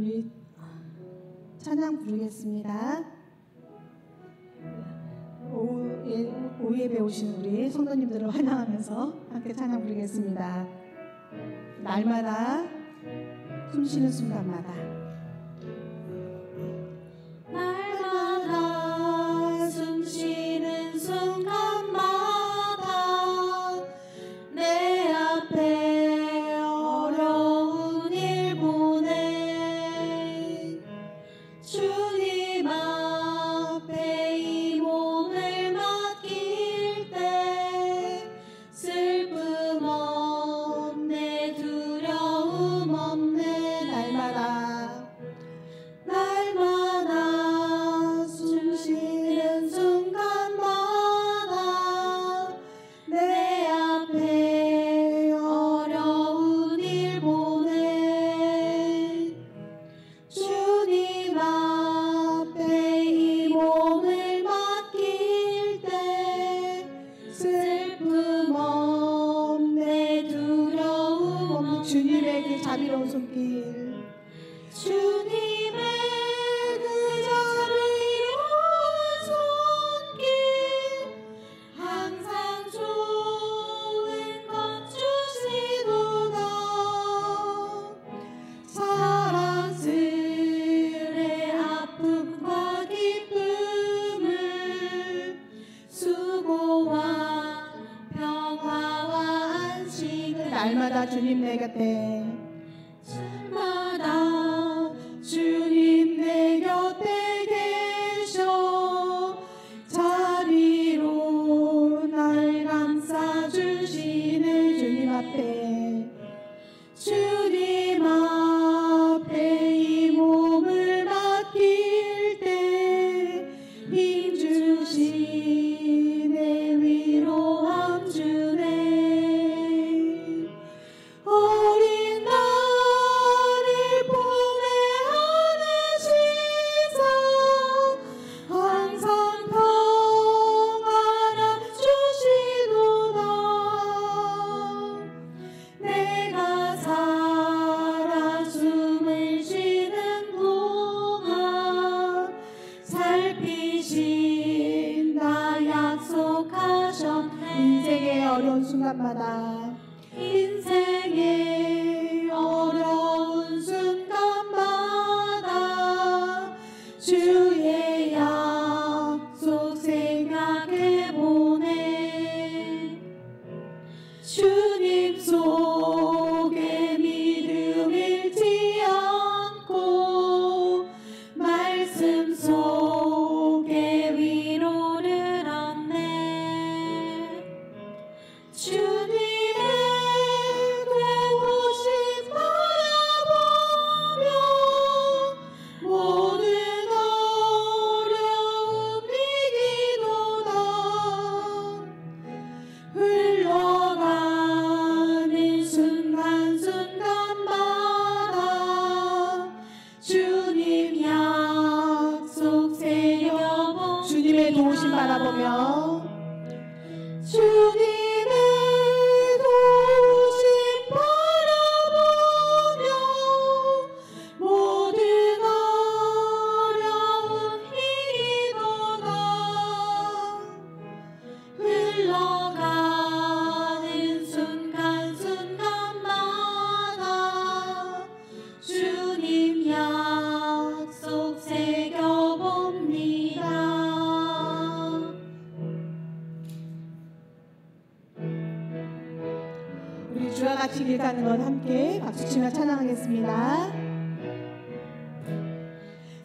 우리 찬양 부르겠습니다. 오후 예배 오신 우리 성도님들을 환영하면서 함께 찬양 부르겠습니다. 날마다 숨쉬는 순간마다 날마다 숨쉬는 순간마다 내 앞에 어려운 일 보내 주님 앞에 이 몸을 맡길 때 슬픔 없네 두려움 없네 날마다 숨쉬는 순간마다 내 앞에 어려운 일 보내 주님 앞에 이 몸을 맡길 때 슬픔 없네 두려움 없네 주님의 그 자비로운 손길 주님의 그 자비로운 손길 항상 좋은 것 주시도다 사랑스레 아픔과 기쁨을 수고와 평화와 안식을 날마다 주님 내 곁에 날마다 주님 내 곁에 계셔 자비로 날 감싸주시네 주님 앞에 이 몸을 맡길 때 힘 주시네 위로함 주네 어린 나를 품에 안으시사 항상 평안함 주시도다 내가 살아 숨을 쉬는 동안 살피신다 약속하셨네 인생의 어려운 순간마다 인생의 어려운 순간마다 주의 약속 생각해보네 주님 속에 믿음 잃지 않고 말씀 속에 위로를 얻네 주님의 구심 바라보며 모든 어려움 이기도다 흘러가는 순간순간마다 주님 약속 새겨보 주님의 도우심 바라보며 주님의 도우심 바라보며 모든 어려움 이기도다 흘러가는 순간순간마다 주님 약속 새겨봅니다 우리 주와 같이 길 가는 것 함께 박수치며 찬양하겠습니다.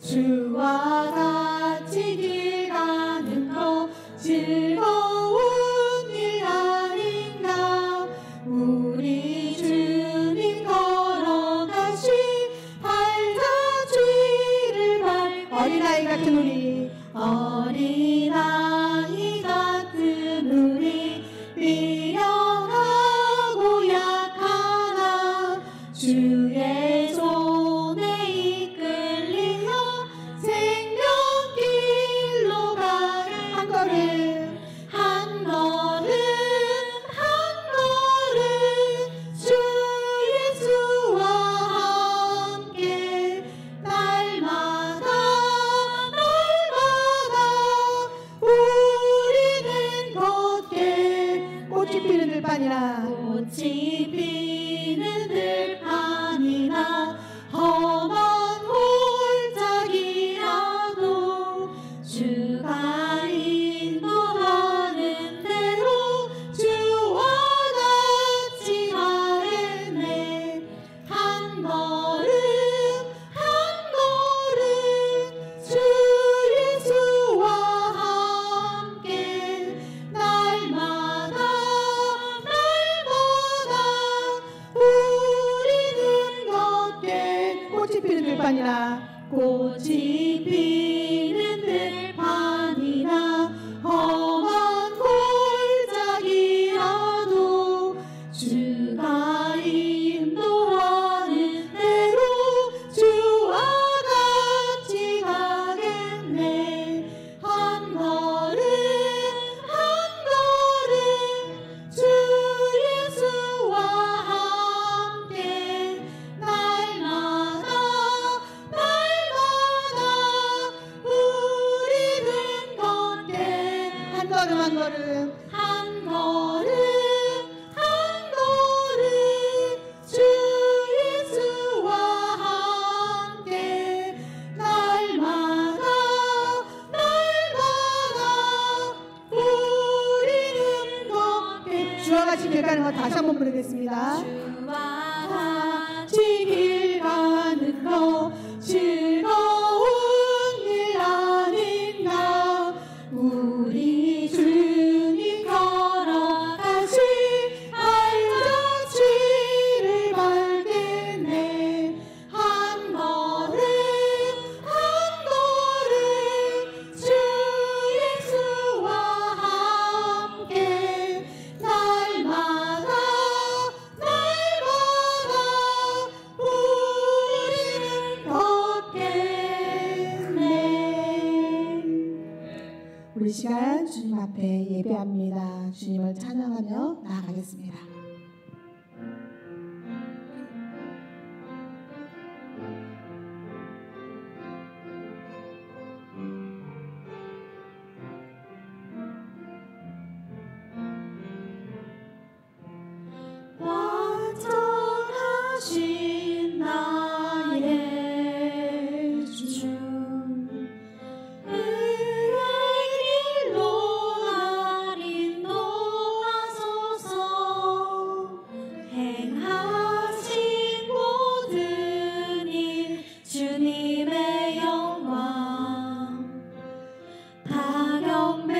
주와 같이 길 가는 거 즐거운 일 아닌가 우리 주님 걸어가신 발자취를 어린아이 같은 우리 어린아이 같은 우리 미련하고 약하나 주의 손에 이끌리어 생명길로 가는 한 걸음 들판이나 꽃이 피는 들판이나 험한 골짜기라도 주가 인도하는 대로 주와 같이 가겠네. 한 걸음 한 걸음 주 예수와 함께 날마다 우리는 걷게. 꽃이 피는 들판이나 꽃이 피는 들판이나 험한 골짜기라도 주가 인도하는 대로 주와 같이 가겠네. 한 걸음 한 걸음 주 예수와 함께 날마다 우리는 걷게. 한 걸음 한 걸음 한 걸음 한 걸음 주 예수와 함께 날마다 우리는 걷게. 주와 같이 길 가는 것 다시 한번 부르겠습니다. 주와 같이 길 가는 거 즐거운 일 아닌가. 우리 주님 걸어가신 알자취를 밟겠네. 한 걸음 한 걸음 주 예수와 함께 날마다 우리는 걷겠네. 우리 시간 주님 앞에 예배합니다. 주님을 찬양하며 나아가겠습니다. 완전하신 나의 주 의의 길로 날 인도하소서. 행하신 모든 일 주님의 영광 다 경배합니다.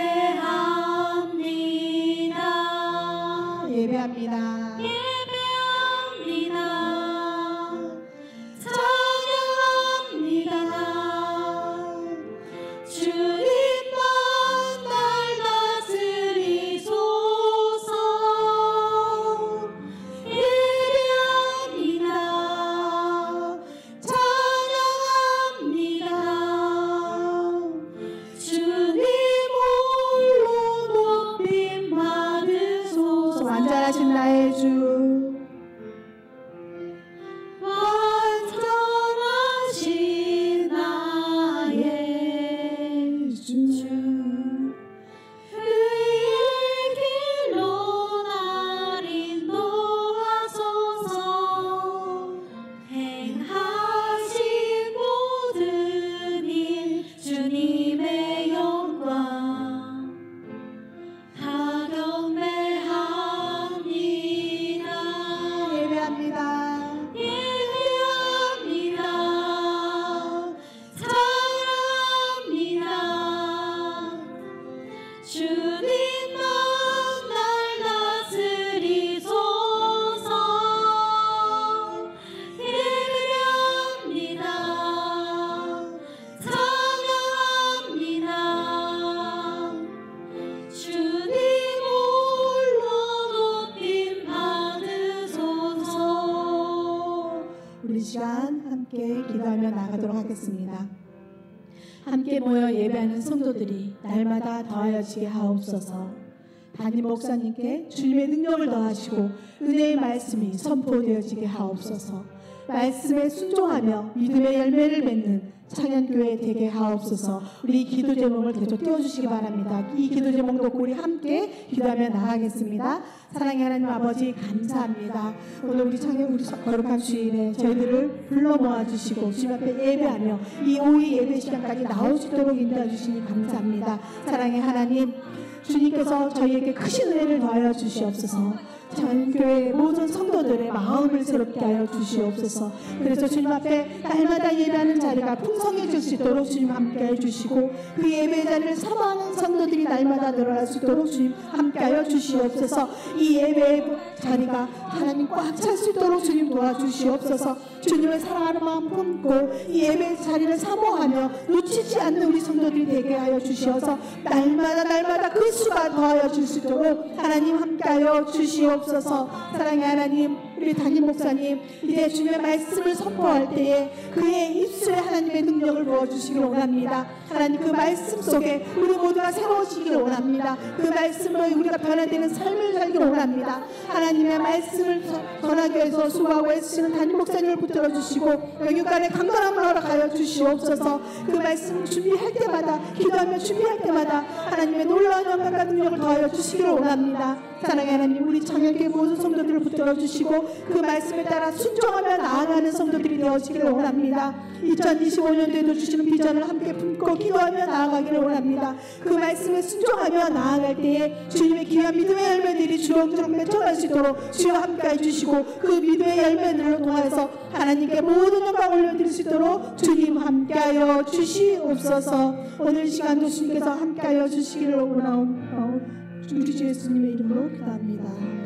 예배합니다. 예배합니다. 찬양합니다. 주님만 날 다스리소서. 예배합니다. 찬양합니다. 주님 홀로 높임 받으소서. 완전하신 나의 주 완전하신 나의 주 의의 길로 날 인도하소서. 행하신 모든 일 주님의 영광 다 경배합니다. 예배합니다. 예배합니다. 찬양합니다. 주님만 날 다스리소서. 예배합니다. 찬양합니다. 주님 홀로 높임 받으소서. 우리 시간 함께 기도하며 나가도록 하겠습니다. 함께 모여 예배하는 성도들이 날마다 더하여지게 하옵소서. 담임 목사님께 주님의 능력을 더하시고 은혜의 말씀이 선포되어지게 하옵소서. 말씀에 순종하며 믿음의 열매를 맺는 창현교회 되게 하옵소서. 우리 기도 제목을 계속 띄워주시기 바랍니다. 이 기도 제목 놓고 우리 함께 기도하며 나가겠습니다. 사랑의 하나님 아버지 감사합니다. 오늘 우리 거룩한 주일에 저희들을 불러 모아주시고 주님 앞에 예배하며 이 오후 예배 시간까지 나올 수 있도록 인도해 주시니 감사합니다. 사랑의 하나님, 주님께서 저희에게 크신 은혜를 더하여 주시옵소서. 창현교회 모든 성도들의 마음을 새롭게 하여 주시옵소서. 그래서 주님 앞에 날마다 예배하는 자리가 풍성해질 수 있도록 주님 함께해 주시고, 그 예배 자리를 사모하는 성도들이 날마다 늘어날 수 있도록 주님 함께하여 주시옵소서. 이 예배 자리가 하나님 꽉 찰 수 있도록 주님 도와주시옵소서. 주님을 사랑하는 마음 품고 이 예배 자리를 사모하며 놓치지 않는 우리 성도들이 되게 하여 주시어서 날마다 그 수가 더하여 줄 수 있도록 하나님 함께하여 주시옵소서. 사랑의 하나님, 우리 담임 목사님 이제 주님의 말씀을 선포할 때에 그의 입술에 하나님의 능력을 부어주시길 원합니다. 하나님, 그 말씀 속에 우리 모두가 새로워지길 원합니다. 그 말씀으로 우리가 변화되는 삶을 살길 원합니다. 하나님의 말씀을 전하기 위해서 수고하고 애쓰는 담임 목사님을 붙들어 주시고 영육간의 강건함을 허락하여 주시옵소서. 그 말씀 준비할 때마다, 기도하며 준비할 때마다 하나님의 놀라운 영광과 능력을 더하여 주시길 원합니다. 사랑의 하나님, 우리 창현교회 모든 성도들을 붙들어 주시고 그 말씀에 따라 순종하며 나아가는 성도들이 되어지기를 원합니다. 2025년도에도 주시는 비전을 함께 품고 기도하며 나아가기를 원합니다. 그 말씀에 순종하며 나아갈 때에 주님의 귀한 믿음의 열매들이 주렁주렁 맺혀갈 수 있도록 주와 함께해 주시고, 그 믿음의 열매들로 통해서 하나님께 모든 영광 올려드릴 수 있도록 주님 함께하여 주시옵소서. 오늘 시간도 주님께서 함께하여 주시기를 원하옵나이다. 우리 주 예수님의 이름으로 기도합니다. 아멘.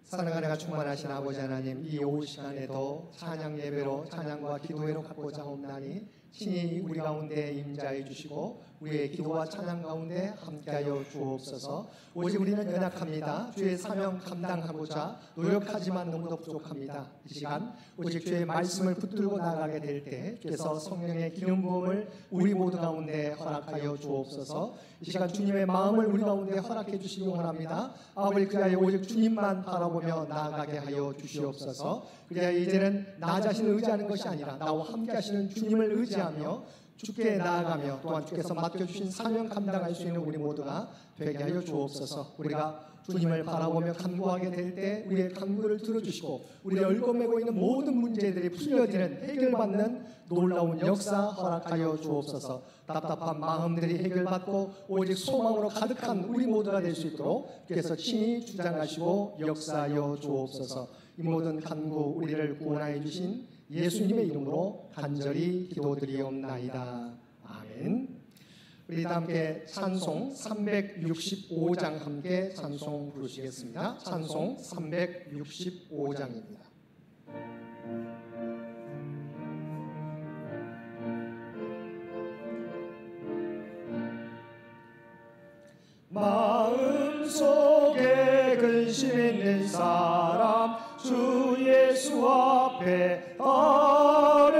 사랑하는 은혜가 충만하신 아버지 하나님, 이 오후 시간에도 찬양 예배로 찬양과 기도회로 갖고자 하옵나니 친히 우리 가운데 임재하여 주시고 우리의 기도와 찬양 가운데 함께하여 주옵소서. 오직 우리는 연약합니다. 주의 사명 감당하고자 노력하지만 너무도 부족합니다. 이 시간 오직 주의 말씀을 붙들고 나가게 될 때 주께서 성령의 기름 부음을 우리 모두 가운데 허락하여 주옵소서. 이 시간 주님의 마음을 우리 가운데 허락해 주시기 원합니다. 아버지, 그리하여 오직 주님만 바라보며 나아가게 하여 주시옵소서. 그리하여 이제는 나 자신을 의지하는 것이 아니라 나와 함께 하시는 주님을 의지하며 주께 나아가며 또한 주께서 맡겨주신 사명 감당할 수 있는 우리 모두가 되게 하여 주옵소서. 우리가 주님을 바라보며 간구하게 될 때 우리의 간구를 들어주시고 우리의 얽어매고 있는 모든 문제들이 풀려지는, 해결받는 놀라운 역사 허락하여 주옵소서. 답답한 마음들이 해결받고 오직 소망으로 가득한 우리 모두가 될 수 있도록 주께서 친히 주장하시고 역사하여 주옵소서. 이 모든 간구 우리를 구원하여 주신 예수님의 이름으로 간절히 기도드리옵나이다. 아멘. 우리 다 함께 찬송 365장 함께 찬송 부르시겠습니다. 찬송 365장입니다. 마음속에 근심 있는 사람 주 예수 앞에 아뢰어라.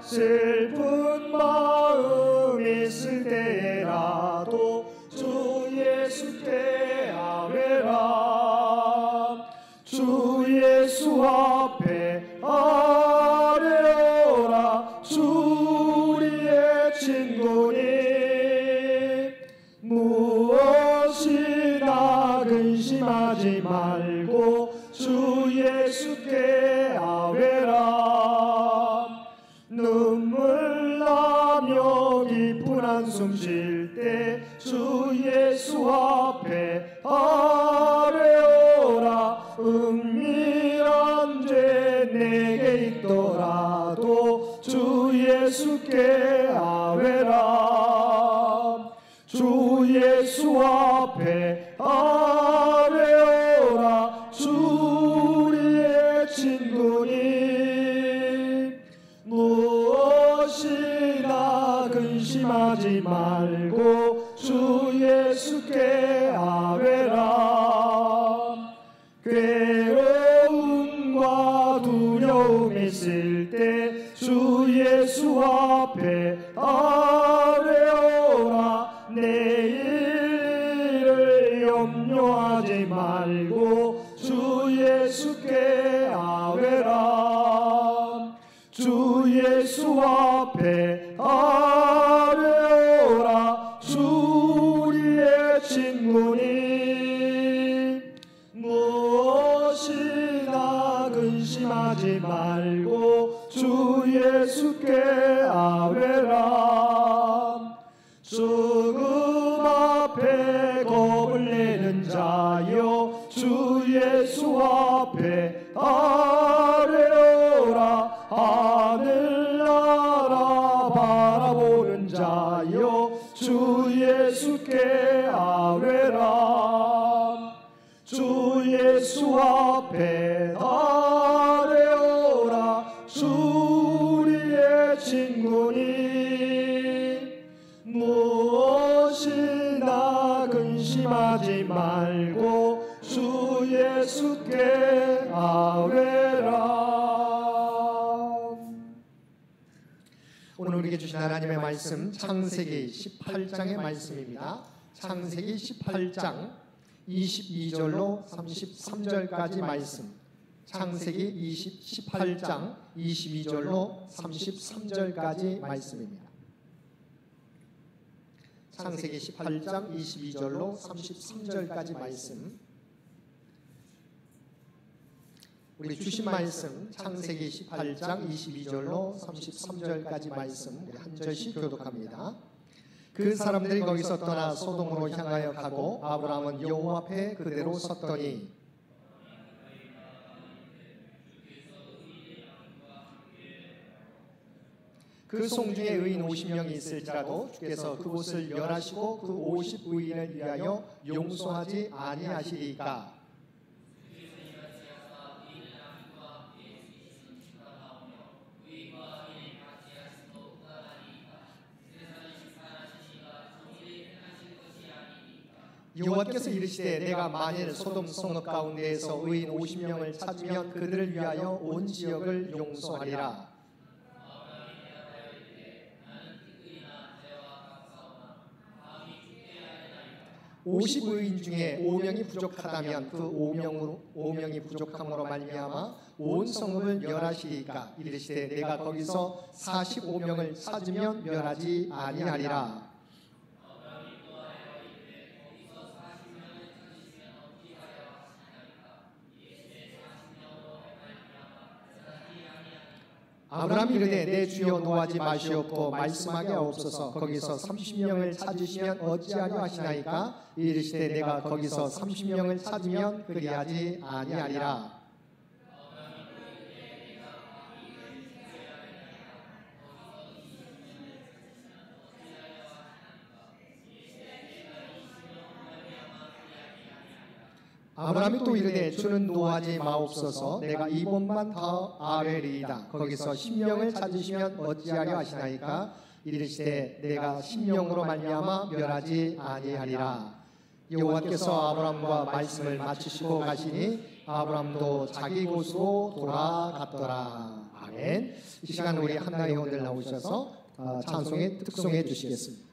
슬픈 마음 있을 때라도 주 예수께 아뢰라. 주 예수 앞에 아뢰어라. 주 우리의 친구니 무엇이나 근심하지 말고 주 예수께 아뢰라. 눈물 나며 깊은 한숨 쉴 때 주 예수 앞에 아뢰어라. 은밀한 죄 내게 있더라도 주 예수께 아뢰라. 주 예수 앞에 근심하지 말고 주 예수께 아뢰라. 괴로움과 두려움 있을 때 주 예수 앞에 아뢰어라. 내일을 염려하지 말고 주 예수께 아뢰라. 주 예수 앞에 아뢰어라. 주 우리의 친구니 무엇이나 근심하지 말고 주 예수께 아뢰라. 죽음 앞에 겁을 내는 자여 주 예수 앞에 아뢰어라. 하늘나라 바라보는 자여 주 예수께 아뢰라. 주 예수 앞에 아뢰어라. 주 우리의 친구니 무엇이나 근심하지 말고 주 예수께 아뢰라. 오늘 우리에게 주신 하나님의 말씀 창세기 18장의 말씀입니다. 창세기 18장 22절로 33절까지 말씀. 창세기 18장 22절로 33절까지 말씀입니다. 창세기 18장 22절로 33절까지 말씀. 우리 주신 말씀 창세기 18장 22절로 33절까지 말씀 우리 한 절씩 교독합니다. 그 사람들이 거기서 떠나 소돔으로 향하여 가고 아브라함은 여호와 앞에 그대로 섰더니 그 송 중에 의인 50명이 있을지라도 주께서 그곳을 멸하시고 그 50의인을 위하여 용서하지 아니하시리까. 여호와께서 이르시되 내가 만일 소돔 성읍 가운데에서 의인 50명을 찾으면 그들을 위하여 온 지역을 용서하리라. 오십 의인 중에 5명이 부족하다면 그 5명이 부족함으로 말미암아 온 성읍을 멸하시리까. 이르시되 내가 거기서 45명을 찾으면 멸하지 아니하리라. 아브라함이 이르되 내 주여 노하지 마시옵고 말씀하게 하옵소서. 거기서 30명을 찾으시면 어찌하려 하시나이까. 이르시되 내가 거기서 30명을 찾으면 그리하지 아니하리라. 아브라함이 또 이르되 주는 노하지 마옵소서. 내가 이번만 더 아뢰리이다. 거기서 10명을 찾으시면 어찌하려 하시나이까. 이르시되 내가 10명으로 말미암아 멸하지 아니하리라. 여호와께서 아브라함과 말씀을 마치시고 가시니 아브라함도 자기 곳으로 돌아갔더라. 아멘. 이 시간 우리 한나의 회원들 나오셔서 찬송에 특송해 주시겠습니다.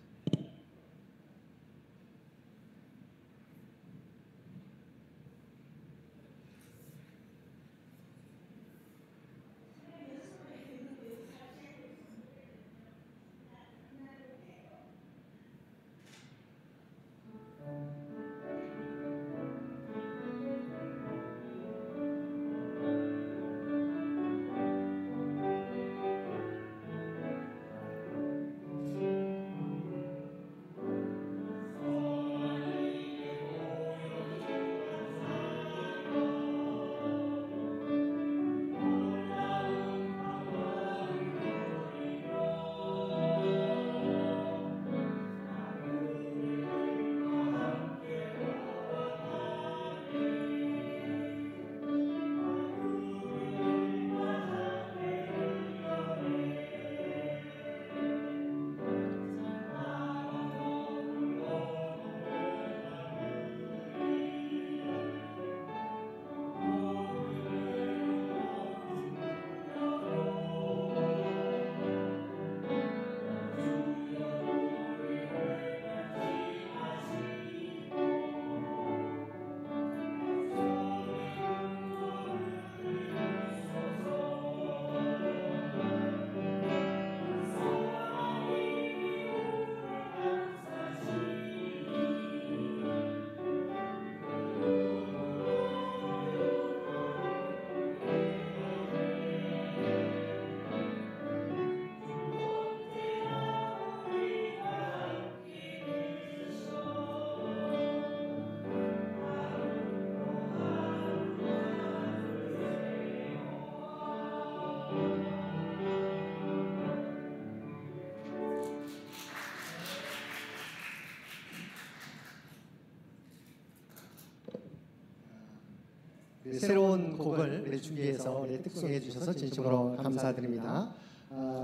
새로운 곡을 우리 준비해서 우리 특송해 주셔서 진심으로 감사드립니다.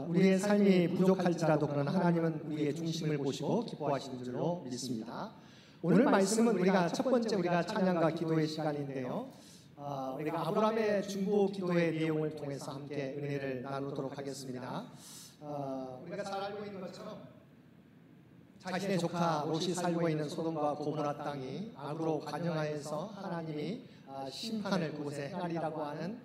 우리의 삶이 부족할지라도 그러나 하나님은 우리의 중심을 보시고 기뻐하시는 줄로 믿습니다. 오늘 말씀은 우리가 첫 번째 우리가 찬양과 기도의 시간인데요. 우리가 아브라함의 중보 기도의 내용을 통해서 함께 은혜를 나누도록 하겠습니다. 우리가 잘 알고 있는 것처럼 자신의 조카 롯이 살고 있는 소돔과 고모라 땅이 악으로 관영하여서 하나님이 심판을 그곳에 행하리라고 하는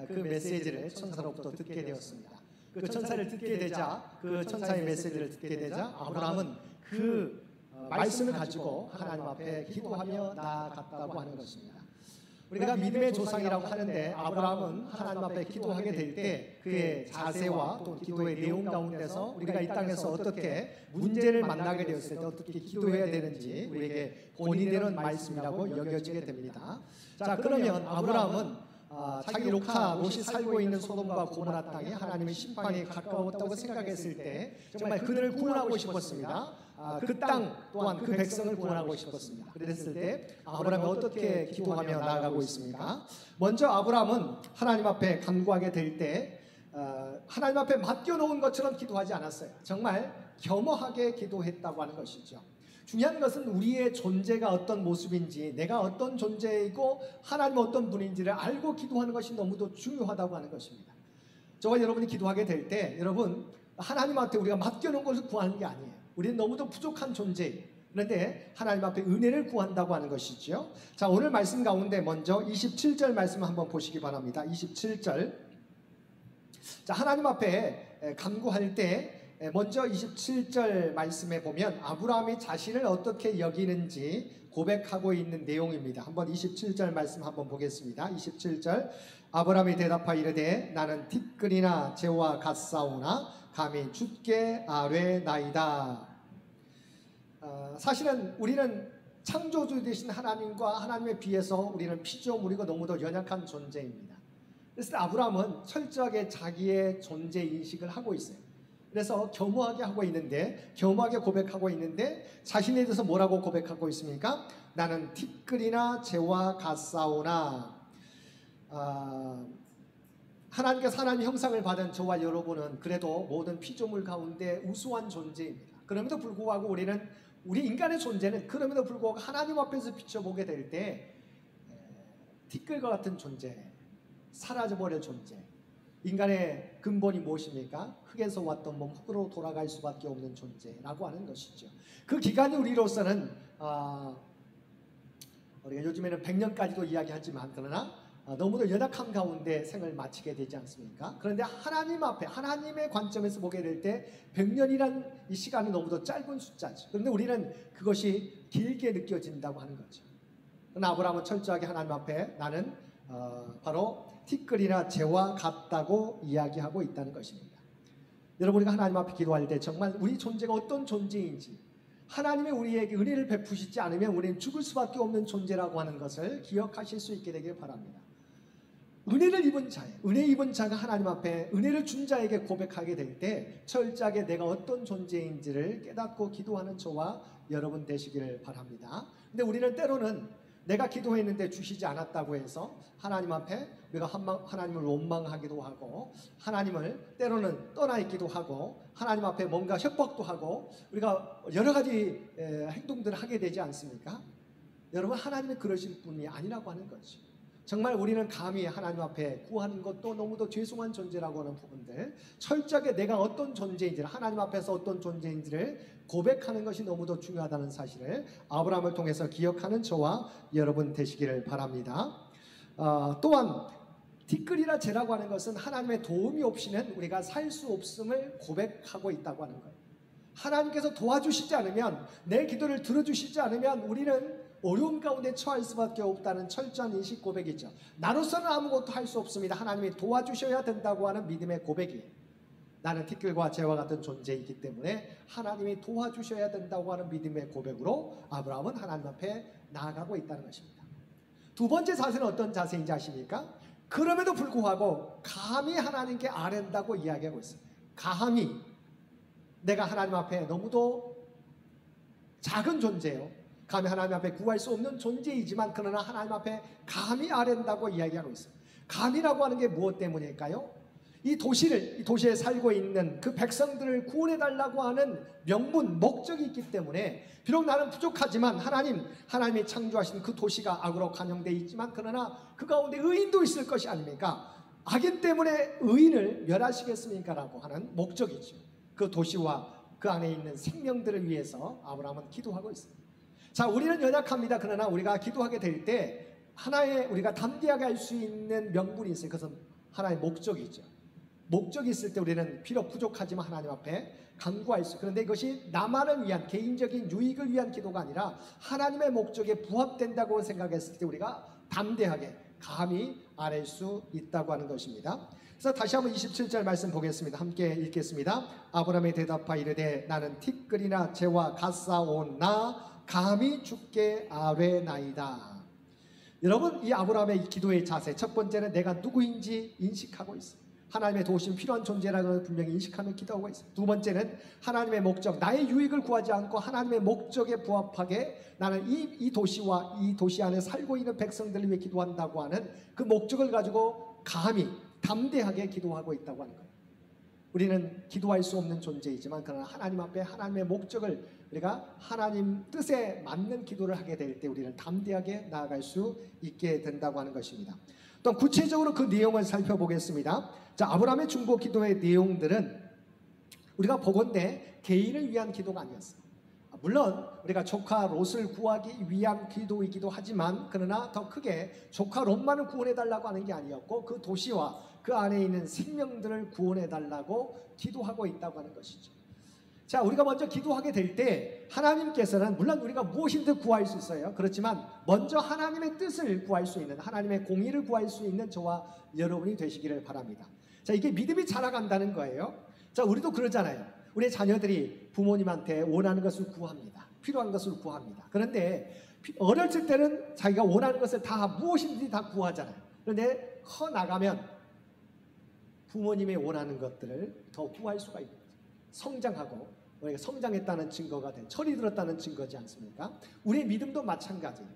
그 메시지를 천사로부터 듣게 되었습니다. 그 천사를 듣게 되자, 그 천사의 메시지를 듣게 되자 아브라함은 그 말씀을 가지고 하나님 앞에 기도하며 나아갔다고 하는 것입니다. 우리가 믿음의 조상이라고 하는데 아브라함은 하나님 앞에 기도하게 될 때 그의 자세와 또 기도의 내용 가운데서 우리가 이 땅에서 어떻게 문제를 만나게 되었을 때 어떻게 기도해야 되는지 우리에게 본이 되는 말씀이라고 여겨지게 됩니다. 자, 그러면 아브라함은 자기 조카 롯이 살고 있는 소돔과 고모라 땅에 하나님의 심판이 가까웠다고 생각했을 때 정말 그들을 구원하고 싶었습니다. 그 땅 또한 그 백성을 구원하고 싶었습니다. 그랬을 때 아브라함이 어떻게 기도하며 나아가고 있습니까? 먼저 아브라함은 하나님 앞에 간구하게 될 때 하나님 앞에 맡겨놓은 것처럼 기도하지 않았어요. 정말 겸허하게 기도했다고 하는 것이죠. 중요한 것은 우리의 존재가 어떤 모습인지, 내가 어떤 존재이고 하나님 어떤 분인지를 알고 기도하는 것이 너무도 중요하다고 하는 것입니다. 저와 여러분이 기도하게 될 때 여러분 하나님한테 우리가 맡겨놓은 것을 구하는 게 아니에요. 우리는 너무도 부족한 존재예요. 그런데 하나님 앞에 은혜를 구한다고 하는 것이죠. 자, 오늘 말씀 가운데 먼저 27절 말씀 한번 보시기 바랍니다. 27절. 자, 하나님 앞에 간구할 때 먼저 27절 말씀에 보면 아브라함이 자신을 어떻게 여기는지 고백하고 있는 내용입니다. 한번 27절 말씀 한번 보겠습니다. 27절. 아브라함이 대답하여 이르되 나는 티끌이나 재와 같사오나 감히 주께 아뢰나이다. 사실은 우리는 창조주 되신 하나님과 하나님에 비해서 우리는 피조물이고 너무도 연약한 존재입니다. 그래서 아브라함은 철저하게 자기의 존재 인식을 하고 있어요. 그래서 겸허하게 하고 있는데, 겸허하게 고백하고 있는데 자신에 대해서 뭐라고 고백하고 있습니까? 나는 티끌이나 재와 같사오나. 하나님께서 하나님의 형상을 받은 저와 여러분은 그래도 모든 피조물 가운데 우수한 존재입니다. 그럼에도 불구하고 우리 인간의 존재는 그럼에도 불구하고 하나님 앞에서 비춰보게 될 때 티끌과 같은 존재, 사라져버릴 존재. 인간의 근본이 무엇입니까? 흙에서 왔던 몸 흙으로 돌아갈 수밖에 없는 존재라고 하는 것이죠. 그 기간이 우리로서는 우리가 요즘에는 100년까지도 이야기하지만 그러나 너무도 연약한 가운데 생을 마치게 되지 않습니까? 그런데 하나님 앞에 하나님의 관점에서 보게 될 때 100년이란 이 시간은 너무도 짧은 숫자죠. 그런데 우리는 그것이 길게 느껴진다고 하는 거죠. 그러나 아브라함은 철저하게 하나님 앞에 나는 바로 티끌이나 재와 같다고 이야기하고 있다는 것입니다. 여러분, 우리가 하나님 앞에 기도할 때 정말 우리 존재가 어떤 존재인지, 하나님이 우리에게 은혜를 베푸시지 않으면 우리는 죽을 수밖에 없는 존재라고 하는 것을 기억하실 수 있게 되길 바랍니다. 은혜를 입은 자예요. 은혜 입은 자가 하나님 앞에 은혜를 준 자에게 고백하게 될 때 철저하게 내가 어떤 존재인지를 깨닫고 기도하는 저와 여러분 되시기를 바랍니다. 근데 우리는 때로는 내가 기도했는데 주시지 않았다고 해서 하나님 앞에 우리가 하나님을 원망하기도 하고 하나님을 때로는 떠나 있기도 하고 하나님 앞에 뭔가 협박도 하고 우리가 여러 가지 행동들을 하게 되지 않습니까? 여러분, 하나님은 그러실 분이 아니라고 하는 거죠. 정말 우리는 감히 하나님 앞에 구하는 것도 너무도 죄송한 존재라고 하는 부분들, 철저하게 내가 어떤 존재인지를, 하나님 앞에서 어떤 존재인지를 고백하는 것이 너무도 중요하다는 사실을 아브라함을 통해서 기억하는 저와 여러분 되시기를 바랍니다. 또한 티끌이나 재라고 하는 것은 하나님의 도움이 없이는 우리가 살 수 없음을 고백하고 있다고 하는 거예요. 하나님께서 도와주시지 않으면, 내 기도를 들어주시지 않으면 우리는 어려움 가운데 처할 수밖에 없다는 철저한 인식 고백이죠. 나로서는 아무것도 할 수 없습니다. 하나님이 도와주셔야 된다고 하는 믿음의 고백이에요. 나는 티끌과 재와 같은 존재이기 때문에 하나님이 도와주셔야 된다고 하는 믿음의 고백으로 아브라함은 하나님 앞에 나아가고 있다는 것입니다. 두 번째 자세는 어떤 자세인지 아십니까? 그럼에도 불구하고 감히 하나님께 아뢰는다고 이야기하고 있어요. 감히 내가 하나님 앞에 너무도 작은 존재요, 감히 하나님 앞에 구할 수 없는 존재이지만 그러나 하나님 앞에 감히 아랜다고 이야기하고 있어요. 감이라고 하는 게 무엇 때문일까요? 이 도시에 살고 있는 그 백성들을 구원해달라고 하는 명분, 목적이 있기 때문에 비록 나는 부족하지만 하나님이 창조하신 그 도시가 악으로 간영되어 있지만 그러나 그 가운데 의인도 있을 것이 아닙니까? 악인 때문에 의인을 멸하시겠습니까? 라고 하는 목적이죠. 그 도시와 그 안에 있는 생명들을 위해서 아브라함은 기도하고 있습니다. 자, 우리는 연약합니다. 그러나 우리가 기도하게 될 때 하나의 우리가 담대하게 할 수 있는 명분이 있어요. 그것은 하나의 목적이죠. 목적이 있을 때 우리는 비록 부족하지만 하나님 앞에 간구할 수 있어요. 그런데 이것이 나만을 위한 개인적인 유익을 위한 기도가 아니라 하나님의 목적에 부합된다고 생각했을 때 우리가 담대하게 감히 아랠 수 있다고 하는 것입니다. 그래서 다시 한번 27절 말씀 보겠습니다. 함께 읽겠습니다. 아브라함이 대답하여 이르되 나는 티끌이나 재와 갓 쌓아온 나 감히 주께 아뢰나이다. 여러분, 이 아브라함의 기도의 자세, 첫 번째는 내가 누구인지 인식하고 있어요. 하나님의 도우심 필요한 존재라는 걸 분명히 인식하며 기도하고 있어요. 두 번째는 하나님의 목적, 나의 유익을 구하지 않고 하나님의 목적에 부합하게 나는 이 도시와 이 도시 안에 살고 있는 백성들을 위해 기도한다고 하는 그 목적을 가지고 감히 담대하게 기도하고 있다고 하는 거예요. 우리는 기도할 수 없는 존재이지만 그러나 하나님 앞에 하나님의 목적을 우리가 하나님 뜻에 맞는 기도를 하게 될 때 우리는 담대하게 나아갈 수 있게 된다고 하는 것입니다. 또 구체적으로 그 내용을 살펴보겠습니다. 자, 아브라함의 중보 기도의 내용들은 우리가 보건대 개인을 위한 기도가 아니었어요. 물론 우리가 조카 롯을 구하기 위한 기도이기도 하지만 그러나 더 크게 조카 롯만을 구원해달라고 하는 게 아니었고 그 도시와 그 안에 있는 생명들을 구원해달라고 기도하고 있다고 하는 것이죠. 자, 우리가 먼저 기도하게 될 때 하나님께서는 물론 우리가 무엇이든 구할 수 있어요. 그렇지만 먼저 하나님의 뜻을 구할 수 있는, 하나님의 공의를 구할 수 있는 저와 여러분이 되시기를 바랍니다. 자, 이게 믿음이 자라간다는 거예요. 자, 우리도 그러잖아요. 우리 자녀들이 부모님한테 원하는 것을 구합니다. 필요한 것을 구합니다. 그런데 어렸을 때는 자기가 원하는 것을 다 무엇인지 다 구하잖아요. 그런데 커 나가면 부모님이 원하는 것들을 더 구할 수가 있는 거죠. 성장하고 우리가 성장했다는 증거가 된, 철이 들었다는 증거지 않습니까? 우리의 믿음도 마찬가지예요.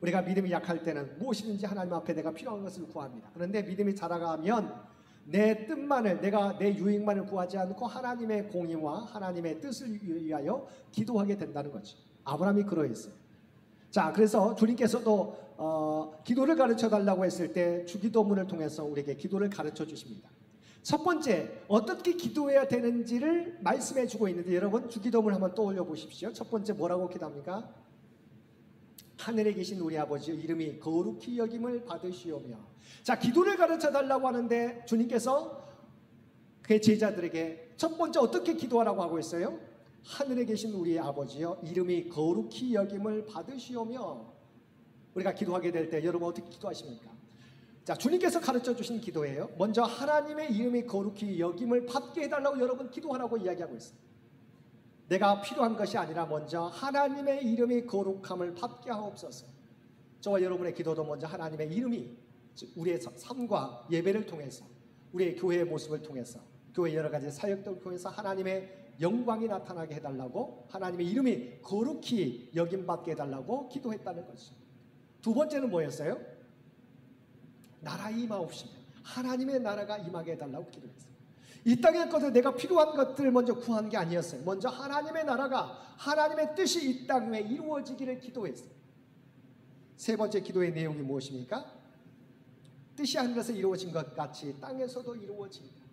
우리가 믿음이 약할 때는 무엇이든지 하나님 앞에 내가 필요한 것을 구합니다. 그런데 믿음이 자라가면 내 뜻만을, 내가 내 유익만을 구하지 않고 하나님의 공의와 하나님의 뜻을 위하여 기도하게 된다는 거죠. 아브라함이 그러했어요. 자, 그래서 주님께서도 기도를 가르쳐 달라고 했을 때 주기도문을 통해서 우리에게 기도를 가르쳐 주십니다. 첫 번째, 어떻게 기도해야 되는지를 말씀해 주고 있는데 여러분 주기도문을 한번 떠올려 보십시오. 첫 번째 뭐라고 기도합니까? 하늘에 계신 우리 아버지 이름이 거룩히 여김을 받으시오며. 자, 기도를 가르쳐 달라고 하는데 주님께서 그의 제자들에게 첫 번째 어떻게 기도하라고 하고 있어요? 하늘에 계신 우리 아버지여 이름이 거룩히 여김을 받으시오며. 우리가 기도하게 될 때 여러분 어떻게 기도하십니까? 자, 주님께서 가르쳐 주신 기도예요. 먼저 하나님의 이름이 거룩히 여김을 받게 해달라고 여러분 기도하라고 이야기하고 있어요. 내가 필요한 것이 아니라 먼저 하나님의 이름이 거룩함을 받게 하옵소서. 저와 여러분의 기도도 먼저 하나님의 이름이 우리의 삶과 예배를 통해서 우리의 교회의 모습을 통해서 교회 여러 가지 사역들을 통해서 하나님의 영광이 나타나게 해달라고 하나님의 이름이 거룩히 여김받게 해달라고 기도했다는 거죠. 두 번째는 뭐였어요? 나라 임하옵시며 하나님의 나라가 임하게 해달라고 기도했어요. 이 땅의 것을 내가 필요한 것들을 먼저 구한 게 아니었어요. 먼저 하나님의 나라가 하나님의 뜻이 이 땅 위에 이루어지기를 기도했어요. 세 번째 기도의 내용이 무엇입니까? 뜻이 하늘에서 이루어진 것 같이 땅에서도 이루어집니다.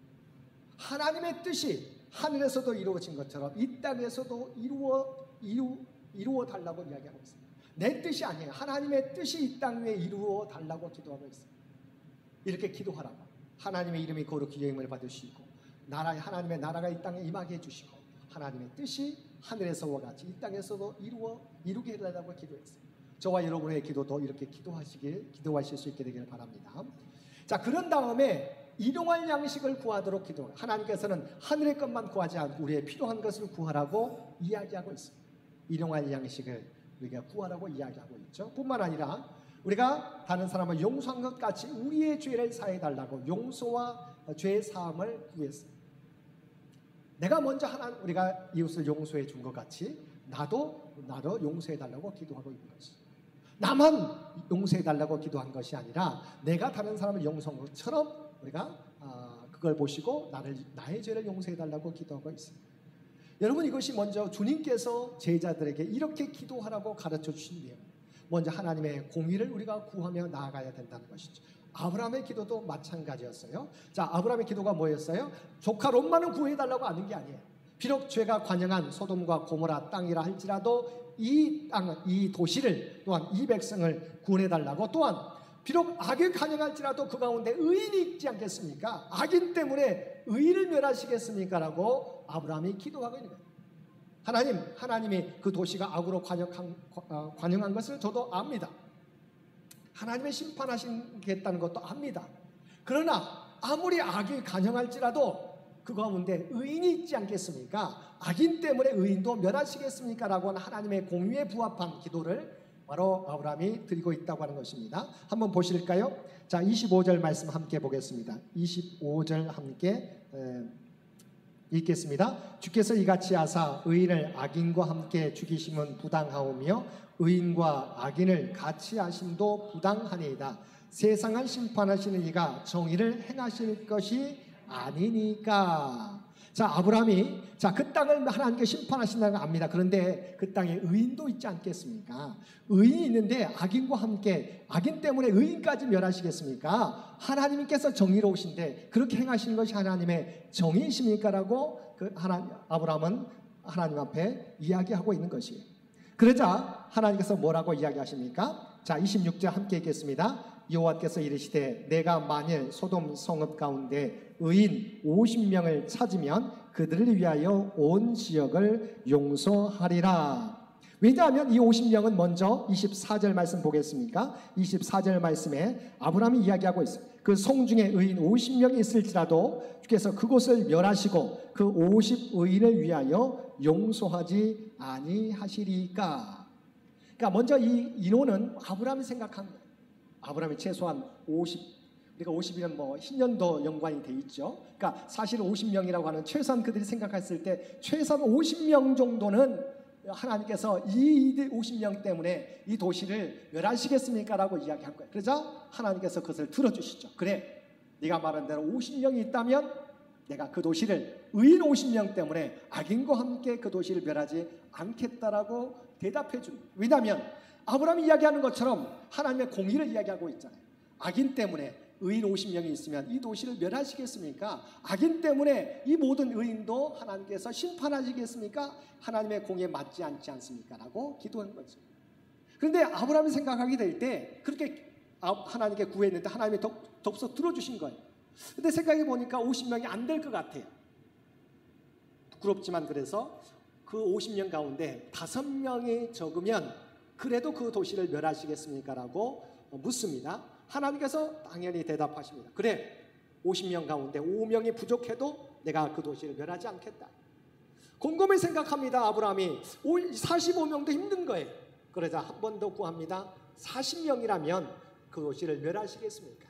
하나님의 뜻이 하늘에서도 이루어진 것처럼 이 땅에서도 이루어 달라고 이야기하고 있어요. 내 뜻이 아니에요. 하나님의 뜻이 이 땅 위에 이루어 달라고 기도하고 있어요. 이렇게 기도하라고. 하나님의 이름이 거룩히 여김을 받으시고 하나님의 나라가 이 땅에 임하게 해주시고 하나님의 뜻이 하늘에서와 같이 이 땅에서도 이루게 해달라고 기도했어요. 저와 여러분의 기도도 이렇게 기도하실 수 있게 되기를 바랍니다. 자, 그런 다음에 일용할 양식을 구하도록 기도해요. 하나님께서는 하늘의 것만 구하지 않고 우리의 필요한 것을 구하라고 이야기하고 있어요. 일용할 양식을 우리가 구하라고 이야기하고 있죠. 뿐만 아니라 우리가 다른 사람을 용서한 것 같이 우리의 죄를 사해달라고 용서와 죄 사함을 구했어요. 내가 먼저 우리가 이웃을 용서해 준 것 같이 나도 용서해달라고 기도하고 있는 것이. 나만 용서해달라고 기도한 것이 아니라 내가 다른 사람을 용서한 것처럼 우리가 그걸 보시고 나의 죄를 용서해달라고 기도하고 있습니다. 여러분, 이것이 먼저 주님께서 제자들에게 이렇게 기도하라고 가르쳐 주신 내용. 먼저 하나님의 공의를 우리가 구하며 나아가야 된다는 것이죠. 아브라함의 기도도 마찬가지였어요. 자, 아브라함의 기도가 뭐였어요? 조카 롯만은 구해달라고 하는 게 아니에요. 비록 죄가 관영한 소돔과 고모라 땅이라 할지라도 이 도시를, 또한 이 백성을 구원해달라고, 또한 비록 악이 관영할지라도 그 가운데 의인이 있지 않겠습니까? 악인 때문에 의인을 멸하시겠습니까? 라고 아브라함이 기도하고 있는 거예요. 하나님이 그 도시가 악으로 관영한 것을 저도 압니다. 하나님의 심판하시겠다는 것도 압니다. 그러나 아무리 악이 관영할지라도 그 가운데 의인이 있지 않겠습니까? 악인 때문에 의인도 멸하시겠습니까? 라고 하는 하나님의 공의에 부합한 기도를 바로 아브라함이 드리고 있다고 하는 것입니다. 한번 보실까요? 자, 25절 말씀 함께 보겠습니다. 25절 함께 읽겠습니다. 주께서 이같이 하사 의인을 악인과 함께 죽이심은 부당하오며 의인과 악인을 같이 하심도 부당하니이다. 세상을 심판하시는 이가 정의를 행하실 것이 아니니까. 자, 아브라함이 그 땅을 하나님께 심판하신다는 걸 압니다. 그런데 그 땅에 의인도 있지 않겠습니까? 의인이 있는데 악인과 함께, 악인 때문에 의인까지 멸하시겠습니까? 하나님께서 정의로우신데 그렇게 행하시는 것이 하나님의 정의이십니까? 라고 아브라함은 하나님 앞에 이야기하고 있는 것이에요. 그러자 하나님께서 뭐라고 이야기하십니까? 자, 26절 함께 읽겠습니다. 여호와께서 이르시되 내가 만일 소돔 성읍 가운데 의인 50명을 찾으면 그들을 위하여 온 지역을 용서하리라. 왜냐하면 이 50명은 먼저 24절 말씀 보겠습니까? 24절 말씀에 아브라함이 이야기하고 있어요. 그 성 중에 의인 50명이 있을지라도 주께서 그곳을 멸하시고 그 50 의인을 위하여 용서하지 아니하시리까. 그러니까 먼저 이 인원은 아브라함이 생각한 거예요. 아브라함이 최소한 50, 우리가 50이면 뭐 신년도 연관이 돼 있죠. 그러니까 사실 50명이라고 하는 최소한 그들이 생각했을 때 최소한 50명 정도는 하나님께서 이 50명 때문에 이 도시를 멸하시겠습니까? 라고 이야기한 거예요. 그러자 하나님께서 그것을 들어주시죠. 그래, 네가 말한 대로 50명이 있다면 내가 그 도시를 의인 50명 때문에 악인과 함께 그 도시를 멸하지 않겠다라고 대답해 줍니다. 왜냐하면 아브라함이 이야기하는 것처럼 하나님의 공의를 이야기하고 있잖아요. 악인 때문에 의인 50명이 있으면 이 도시를 멸하시겠습니까? 악인 때문에 이 모든 의인도 하나님께서 심판하시겠습니까? 하나님의 공의에 맞지 않지 않습니까? 라고 기도한 거죠. 그런데 아브라함이 생각하게 될 때 그렇게 하나님께 구했는데 하나님이 덥석 들어주신 거예요. 근데 생각해 보니까 50명이 안 될 것 같아요. 부끄럽지만 그래서 그 50명 가운데 5명이 적으면 그래도 그 도시를 멸하시겠습니까? 라고 묻습니다. 하나님께서 당연히 대답하십니다. 그래, 50명 가운데 5명이 부족해도 내가 그 도시를 멸하지 않겠다. 곰곰이 생각합니다. 아브라함이 45명도 힘든 거예요. 그러자 한 번 더 구합니다. 40명이라면 그 도시를 멸하시겠습니까?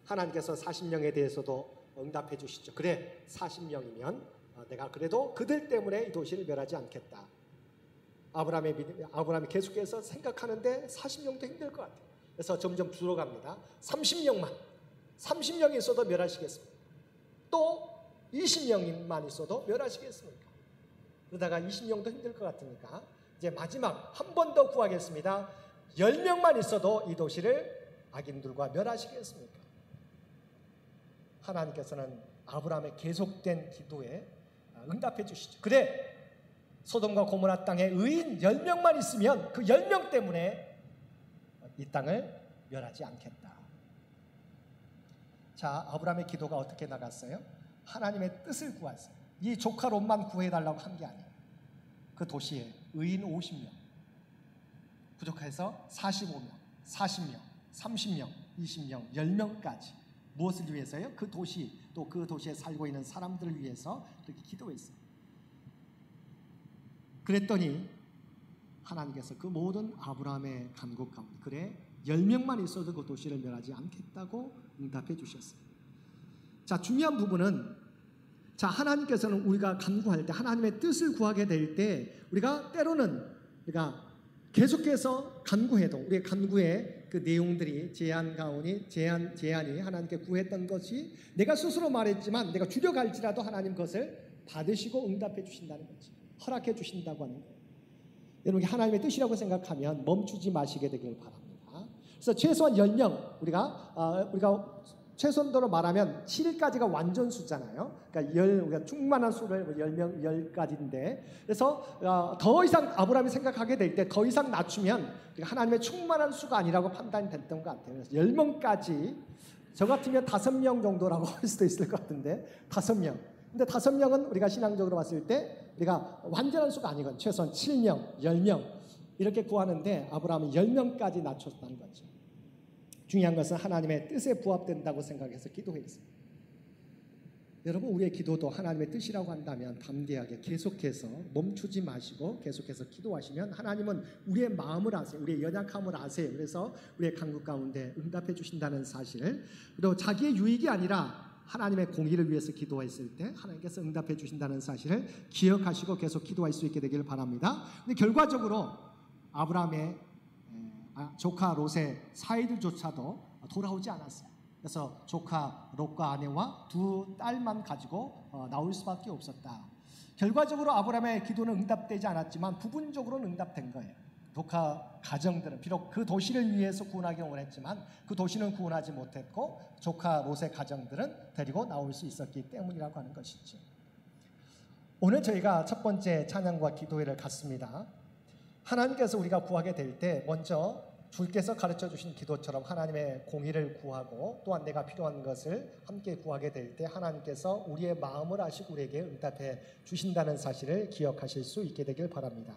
하나님께서 40명에 대해서도 응답해 주시죠. 그래, 40명이면 내가 그래도 그들 때문에 이 도시를 멸하지 않겠다. 아브라함이 계속해서 생각하는데 40명도 힘들 것 같아요. 그래서 점점 줄어갑니다. 30명이 있어도 멸하시겠습니까? 또 20명만 있어도 멸하시겠습니까? 그러다가 20명도 힘들 것 같으니까 이제 마지막 한 번 더 구하겠습니다. 10명만 있어도 이 도시를 악인들과 멸하시겠습니까? 하나님께서는 아브라함의 계속된 기도에 응답해 주시죠. 그래, 소돔과 고모라 땅에 의인 10명만 있으면 그 10명 때문에 이 땅을 멸하지 않겠다. 자, 아브라함의 기도가 어떻게 나갔어요? 하나님의 뜻을 구했어요. 이 조카 롯만 구해달라고 한 게 아니에요. 그 도시에 의인 50명 부족해서 45명, 40명, 30명, 20명, 10명까지. 무엇을 위해서요? 그 도시, 또 그 도시에 살고 있는 사람들을 위해서 그렇게 기도했어요. 그랬더니 하나님께서 그 모든 아브라함의 간구 가운데 그래, 10명만 있어도 그 도시를 멸하지 않겠다고 응답해 주셨어요. 자, 중요한 부분은 자, 하나님께서는 우리가 간구할 때, 하나님의 뜻을 구하게 될 때, 우리가 때로는 우리가 계속해서 간구해도 우리의 간구의 그 내용들이 제안이 하나님께 구했던 것이 내가 스스로 말했지만 내가 줄여갈지라도 하나님 그것을 받으시고 응답해 주신다는 거지. 허락해 주신다고 하는 거예요. 여러분, 하나님의 뜻이라고 생각하면 멈추지 마시게 되길 바랍니다. 그래서 최소한 10명, 우리가 최소한도로 말하면 7까지가 완전 수잖아요. 그러니까 우리가 충만한 수를 10명, 10가지인데, 그래서 더 이상 아브라함이 생각하게 될 때 더 이상 낮추면 하나님의 충만한 수가 아니라고 판단이 됐던 것 같아요. 그래서 10명까지, 저 같으면 5명 정도라고 할 수도 있을 것 같은데, 5명. 근데 5명은 우리가 신앙적으로 봤을 때 우리가 완전한 수가 아니건 최소한 7명, 10명 이렇게 구하는데 아브라함은 10명까지 낮췄다는 거죠. 중요한 것은 하나님의 뜻에 부합된다고 생각해서 기도했어요. 여러분, 우리의 기도도 하나님의 뜻이라고 한다면 담대하게 계속해서 멈추지 마시고 계속해서 기도하시면 하나님은 우리의 마음을 아세요. 우리의 연약함을 아세요. 그래서 우리의 간구 가운데 응답해 주신다는 사실, 그리고 자기의 유익이 아니라 하나님의 공의를 위해서 기도했을 때 하나님께서 응답해 주신다는 사실을 기억하시고 계속 기도할 수 있게 되기를 바랍니다. 근데 결과적으로 아브라함의 조카 롯의 사이들조차도 돌아오지 않았어요. 그래서 조카 롯과 아내와 2딸만 가지고 나올 수밖에 없었다. 결과적으로 아브라함의 기도는 응답되지 않았지만 부분적으로는 응답된 거예요. 조카 가정들은 비록 그 도시를 위해서 구원하기 원했지만 그 도시는 구원하지 못했고 조카 롯의 가정들은 데리고 나올 수 있었기 때문이라고 하는 것이죠. 오늘 저희가 첫 번째 찬양과 기도회를 갖습니다. 하나님께서 우리가 구하게 될 때 먼저 주께서 가르쳐 주신 기도처럼 하나님의 공의를 구하고 또한 내가 필요한 것을 함께 구하게 될 때 하나님께서 우리의 마음을 아시고 우리에게 응답해 주신다는 사실을 기억하실 수 있게 되길 바랍니다.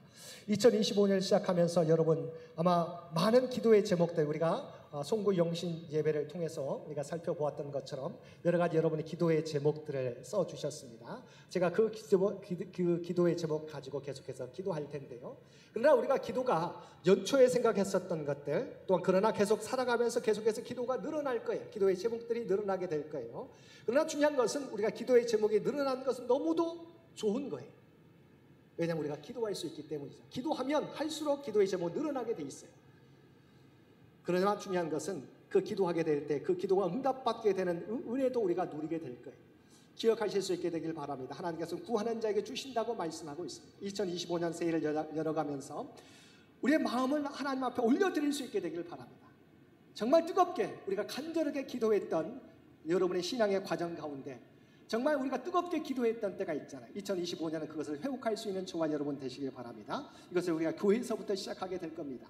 2025년을 시작하면서 여러분 아마 많은 기도의 제목들 우리가 송구 영신 예배를 통해서 우리가 살펴보았던 것처럼 여러 가지 여러분의 기도의 제목들을 써주셨습니다. 제가 그 기도의 제목 가지고 계속해서 기도할 텐데요. 그러나 우리가 기도가 연초에 생각했었던 것들 또한 그러나 계속 살아가면서 계속해서 기도가 늘어날 거예요. 기도의 제목들이 늘어나게 될 거예요. 그러나 중요한 것은 우리가 기도의 제목이 늘어난 것은 너무도 좋은 거예요. 왜냐하면 우리가 기도할 수 있기 때문이죠. 기도하면 할수록 기도의 제목이 늘어나게 돼 있어요. 그러나 중요한 것은 그 기도하게 될 때 그 기도가 응답받게 되는 은혜도 우리가 누리게 될 거예요. 기억하실 수 있게 되길 바랍니다. 하나님께서는 구하는 자에게 주신다고 말씀하고 있습니다. 2025년 새해를 열어가면서 우리의 마음을 하나님 앞에 올려드릴 수 있게 되길 바랍니다. 정말 뜨겁게 우리가 간절하게 기도했던 여러분의 신앙의 과정 가운데 정말 우리가 뜨겁게 기도했던 때가 있잖아요. 2025년은 그것을 회복할 수 있는 저와 여러분 되시길 바랍니다. 이것을 우리가 교회에서부터 시작하게 될 겁니다.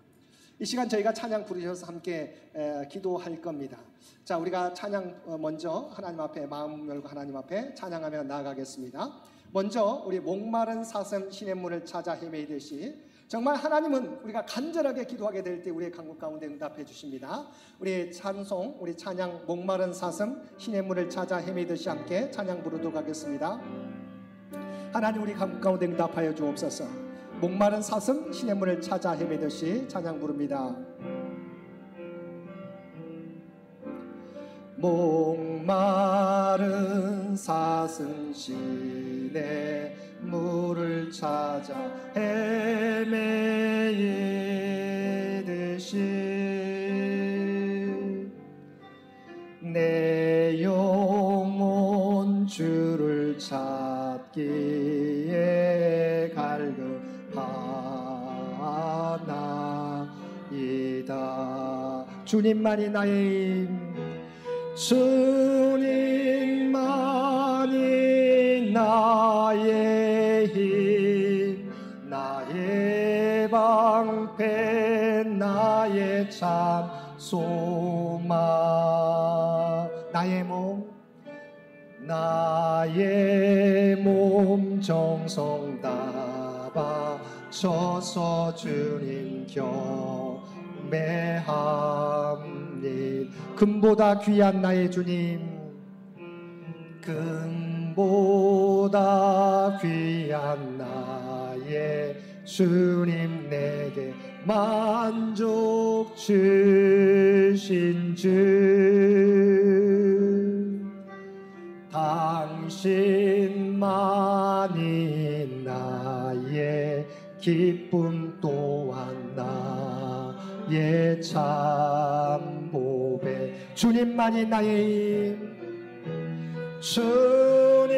이 시간 저희가 찬양 부르셔서 함께 기도할 겁니다. 자, 우리가 찬양 먼저 하나님 앞에 마음 열고 하나님 앞에 찬양하며 나아가겠습니다. 먼저 우리 목마른 사슴 시냇물을 찾아 헤매이듯이 정말 하나님은 우리가 간절하게 기도하게 될 때 우리의 간구 가운데 응답해 주십니다. 우리의 찬송, 우리 찬양 목마른 사슴 시냇물을 찾아 헤매이듯이 함께 찬양 부르도록 하겠습니다. 하나님 우리 간구 가운데 응답하여 주옵소서. 목마른 사슴 시냇물을 찾아 헤매듯이 찬양 부릅니다. 목마른 사슴 시냇물을 찾아 헤매이듯이 내 영혼 주를 찾기에 갈급하나이다. 주님만이 나의 힘, 주님만이 나의 힘, 나의 방패, 나의 참 소망, 나의 몸 정성 다 바쳐서 주님 경배합니다. 금보다 귀한 나의 주님, 금보다 귀한 나의 주님, 내게 만족 주신 주, 당신 주님만이 나의 기쁨 또한 나의 참 보배. 주님만이 나의 힘, 주님만이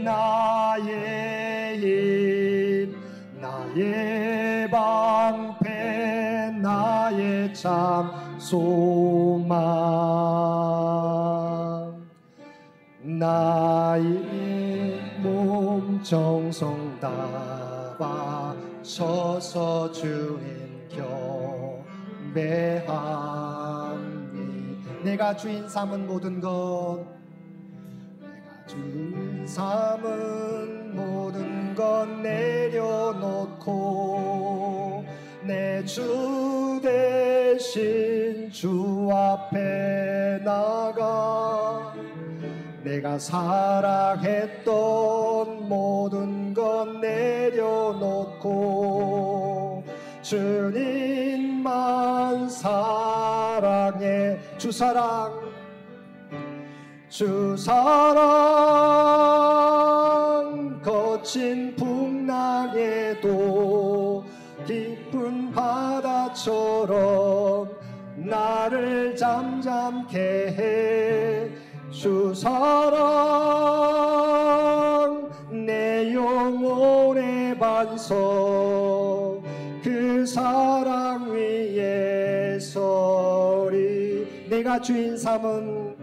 나의 힘, 나의 방패, 나의 참 소망. 나의 몸 정성 다 바쳐서 주님 경배함이. 내가 주인 삼은 모든 것, 내가 주인 삼은 모든 것 내려놓고 내 주 대신 주 앞에 나가 내가 사랑했던 모든 것 내려놓고 주님만 사랑해. 주 사랑, 주 사랑. 거친 풍랑에도 깊은 바다처럼 나를 잠잠케 해. 주 사랑 내 영혼의 반석, 그 사랑 위에 서리. 내가 주인 삼은,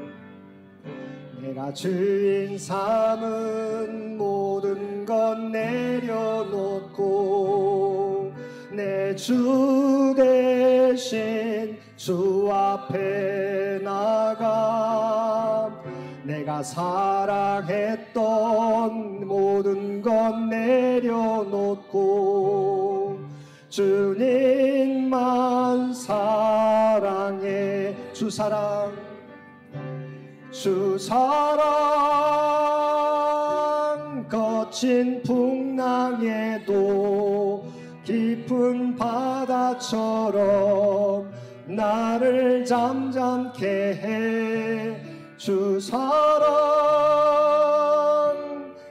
내가 주인 삼은 모든 것 내려놓고 내 주 대신 주 앞에 나가 내가 사랑했던 모든 것 내려놓고 주님만 사랑해. 주 사랑, 주 사랑. 거친 풍랑에도 깊은 바다처럼 나를 잠잠케 해. 주 사랑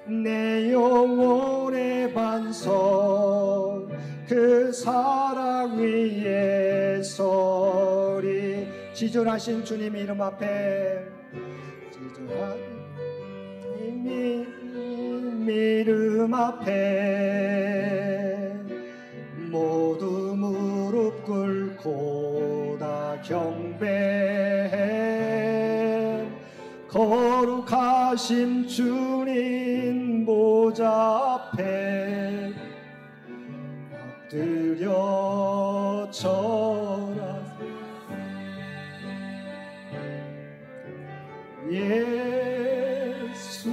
내 영혼의 반석, 그 사랑 위에 서리. 지존하신 주님 이름 앞에, 지존하신 이름 앞에 모두 무릎 꿇고 다 경배해. 거룩하신 주님 보좌 앞에 엎드려 절하. 예수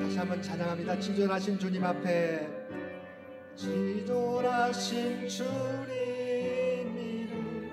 다시 한번 찬양합니다. 지존하신 주님 앞에, 지존하신 주님 이름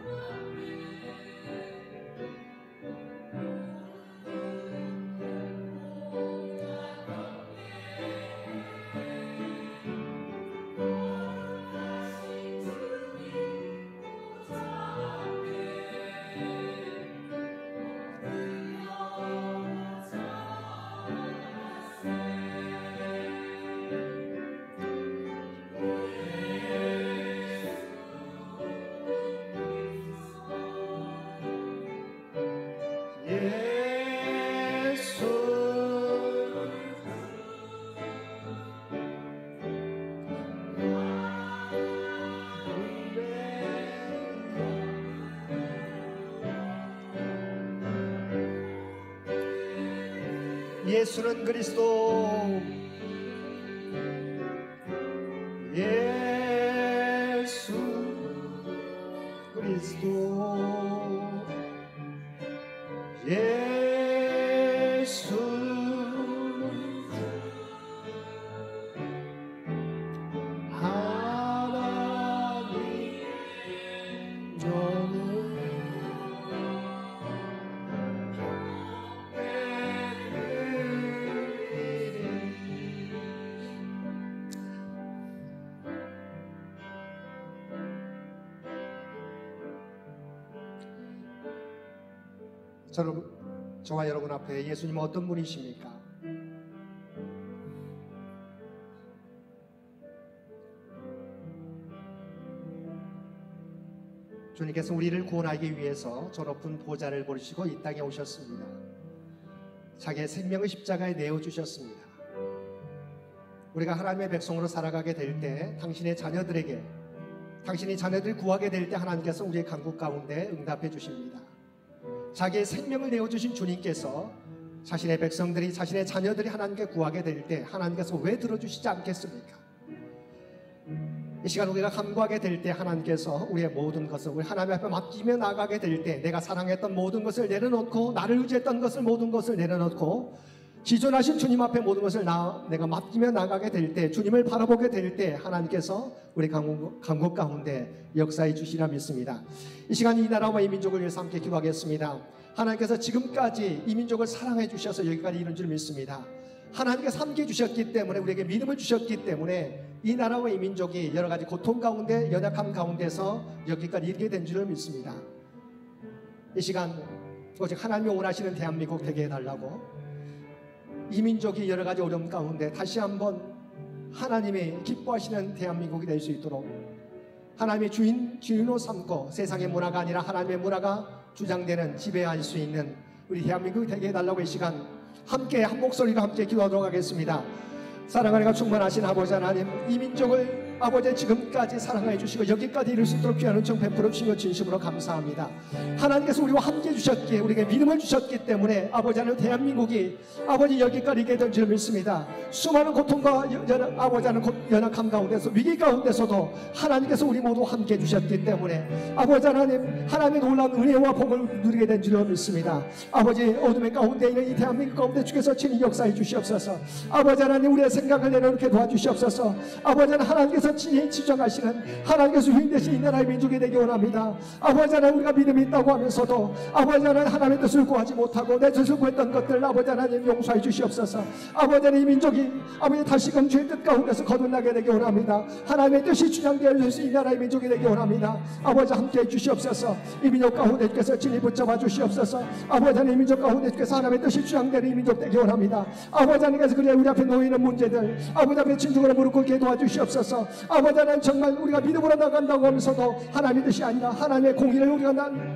예수는 그리스도. 예수 그리스도. 예수 하나님 저와 여러분 앞에 예수님은 어떤 분이십니까? 주님께서 우리를 구원하기 위해서 저 높은 보좌를 버리시고 이 땅에 오셨습니다. 자기의 생명을 십자가에 내어주셨습니다. 우리가 하나님의 백성으로 살아가게 될 때 당신의 자녀들에게, 당신이 자녀들을 구하게 될 때 하나님께서 우리의 간구 가운데 응답해 주십니다. 자기의 생명을 내어주신 주님께서 자신의 백성들이, 자신의 자녀들이 하나님께 구하게 될 때 하나님께서 왜 들어주시지 않겠습니까? 이 시간 우리가 간구하게 될 때 하나님께서 우리의 모든 것을 우리 하나님 앞에 맡기며 나가게 될 때 내가 사랑했던 모든 것을 내려놓고, 나를 의지했던 것을 모든 것을 내려놓고 지존하신 주님 앞에 모든 것을 내가 맡기며 나가게 될 때, 주님을 바라보게 될 때 하나님께서 우리 간구 가운데 역사해 주시리라 믿습니다. 이 시간 이 나라와 이 민족을 위해서 함께 기도하겠습니다. 하나님께서 지금까지 이 민족을 사랑해 주셔서 여기까지 이른 줄 믿습니다. 하나님께서 함께 주셨기 때문에, 우리에게 믿음을 주셨기 때문에 이 나라와 이 민족이 여러 가지 고통 가운데, 연약함 가운데서 여기까지 이르게 된 줄을 믿습니다. 이 시간 오직 하나님이 원하시는 대한민국 되게 해달라고, 이 민족이 여러 가지 어려움 가운데 다시 한번 하나님이 기뻐하시는 대한민국이 될 수 있도록 하나님의 주인으로 삼고 세상의 문화가 아니라 하나님의 문화가 주장되는, 지배할 수 있는 우리 대한민국이 되게 해달라고 이 시간 함께 한 목소리로 함께 기도하도록 하겠습니다. 사랑하니까 충만하신 아버지 하나님, 이 민족을 아버지 지금까지 사랑해 주시고 여기까지 이룰 수 있도록 귀한 은총 베풀어 주신 것 진심으로 감사합니다. 하나님께서 우리와 함께 주셨기에, 우리에게 믿음을 주셨기 때문에 아버지 하나님 대한민국이 아버지 여기까지 이게 된 줄 믿습니다. 수많은 고통과 아버지 하나님 연약함 가운데서, 위기 가운데서도 하나님께서 우리 모두 함께 주셨기 때문에 아버지 하나님, 하나님의 놀라운 은혜와 복을 누리게 된 줄 믿습니다. 아버지 어둠의 가운데 있는 이 대한민국 가운데 주께서 친히 역사해 주시옵소서. 아버지 하나님 우리의 생각을 내려놓게 도와주시옵소서. 아버지 하나님께서 친히 지정하시는, 하나님께서 주인되신 이 나라의 민족이 되기 원합니다. 아버지 하나님 우리가 믿음이 있다고 하면서도 아버지 하나님 하나님의 뜻을 구하지 못하고 내 뜻을 구했던 것들 아버지 하나님 용서해 주시옵소서. 아버지 하나님 이 민족이 아버지 다시금 주의 뜻 가운데서 거듭나게 되기 원합니다. 하나님의 뜻이 주장되어 이 나라의 민족이 되기 원합니다. 아버지 함께해 주시옵소서. 이 민족 가운데 주께서 친히 붙잡아 주시옵소서. 아버지 하나님 이 민족 가운데 주께서 하나님의 뜻이 주장되는 이 민족 되기 원합니다. 아버지 하나님께서 그래 우리 앞에 놓이는 문제들 아버지 앞에 진정으로 무릎 꿇게 도와주시옵소서. 아버지 하나님 정말 우리가 믿음으로 나간다고 하면서도 하나님의 뜻이 아니라 하나님의 공의를 우리가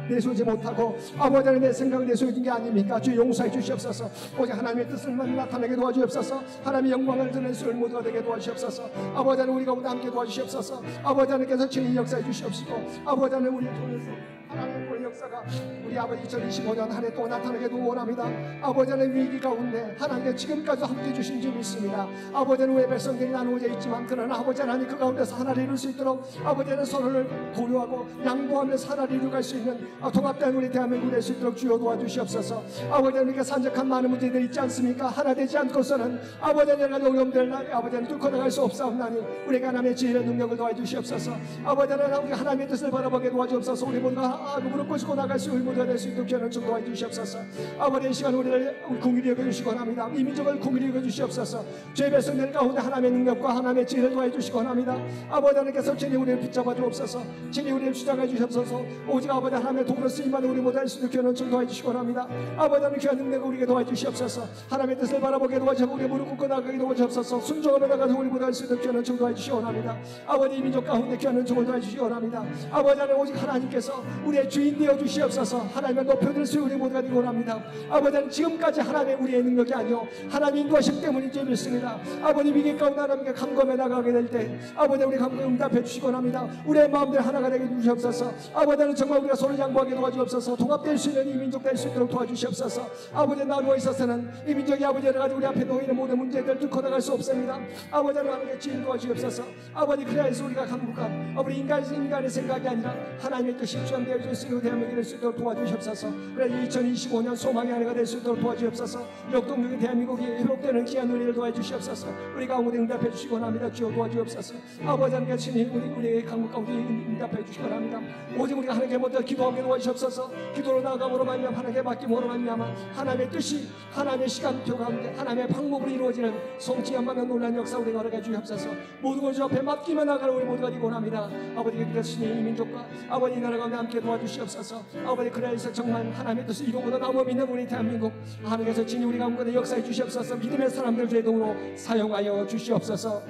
내세우지 못하고 아버지 하나님 내 생각을 내세우는 게 아닙니까? 주 용서해 주시옵소서. 오직 하나님의 뜻을만 나타내게 도와주옵소서. 하나님의 영광을 드러낸 수를 모두가 되게 도와주시옵소서. 아버지 하나님 우리 가운데 함께 도와주시옵소서. 아버지 하나님께서 친히 역사해 주시옵시고 아버지 하나님 우리 통해서 하나님의 그 역사가 우리 아버지 2025년 한 해 또 나타나게도 원합니다. 아버지 하나님 위기 가운데 하나님께 지금까지 함께 주신 줄 믿습니다. 아버지 하나님 우리의 백성들이 나누어져 있지만 그러나 아버지 하나님 그 가운데서 하나를 이룰 수 있도록 아버지 하나님 서로를 고려하고 양보하면서 하나를 이루갈 수 있는 통합된 우리 대한민국 될 수 있도록 주여 도와주시옵소서. 아버지 하나님께 산적한 많은 문제들이 있지 않습니까? 하나 되지 않고서는 아버지 하나님 어려움들 아버지 하나님 뚫고 나갈 수 없사옵나니 우리가 하나님의 지혜와 능력을 도와주시옵소서. 아버지 하나님 우리 하나님의 뜻을 바라보게 도와주옵소서. 우리 모두가 무릎 꿇고 나갈 수 있는 모두가 될 수 있도록 귀한 좀 도와주시옵소서. 아버지 이 시간 우리를 긍휼히 여겨주시기 원합니다. 이 민족을 긍휼히 여겨주시옵소서. 죄 백성들 가운데 하나님의 능력과 하나님의 지혜를 도와주시기 원합니다. 아버지 하나님께서 친히 우리를 붙잡아 주옵소서. 친히 우리를 주장해 주시옵소서. 오직 아버지 하나님의 도구로 쓰임만 우리 모두 할 수 있는 귀한 좀 도와주시기 원합니다. 아버지 하나님 귀한 능력을 우리에게 도와주시옵소서. 하나님의 뜻을 바라보게 도와주시고 우리 무릎 꿇고 나가게 도와주시옵소서. 순종하며 나가서 우리 모두 할 수 있는 귀한 좀 도와주시기 원합니다. 아버지 이 민족 가운데 귀한 종을 도와주시기 원합니다. 아버지 하나님 오직 하나님께서 우리의 주인 되어 주시옵소서. 하나님의 높여들 수 우리 모두가 되기 원합니다. 아버지 하나님 지금까지 하나님의 우리의 능력이 아니요 하나님 인도하심 때문인지 믿습니다. 아버지 위기 가운데 하나님께 감검해 나가게 될 때 아버지 우리 감검에 응답해 주시기 원합니다. 우리의 마음들 하나가 되게 주시옵소서. 아버지 하나님 정말 우리가 서로 양보하게 도와주옵소서. 통합될 수 있는 이 민족 될 수 있도록 도와주시옵소서. 아버지 나누어 있어서는 이 민족이 아버지 여러 가지 우리 앞에 놓이는 모든 문제들 뚫고 나갈 수 없습니다. 아버지 하나님께 지혜 도와주옵소서. 아버지 그래야해서 우리가 강국한 우리 인간의 생각이 아니라 하나님의 뜻이 주장되어 수 있는 대한민국이 될 수 있도록 도와주시옵소서. 그래 2025년 소망의 한 해가 될 수 있도록 도와주옵소서. 역동적인 대한민국이 회복되는 귀한 은혜를 도와주시옵소서. 우리 가운데 응답해 주시기 원합니다. 주여 도와주옵소서. 아버지 하나님께 친히 우리의 강국 가운데 응답해 주시기 원합니다. 오직 우리가 하나님께 먼저 기도하게 도와주시옵소서. 기도로 나아감으로 말미암아 하나님께 맡김으로 말미암아 하나님의 뜻이 하나님의 시간표 가운데 하나님의 방법으로 이루어지는 성취한만한 놀라운 역사 우리가 허락해 주시옵소서. 모든 것을 앞에 맡기며 나가는 우리 모두가 되기 원합니다. 아버지께 기도하시니 이 민족과 아버지 이 나라 가운데 함께 도와주시옵소서. 주시옵소서. 아버지 그래서 정말 하나님의 뜻을 이루고도 나무 믿는 우리 대한민국 하나님께서 진히 우리 가운데 역사해 주시옵소서. 믿음의 사람들 제도로 사용하여 주시옵소서.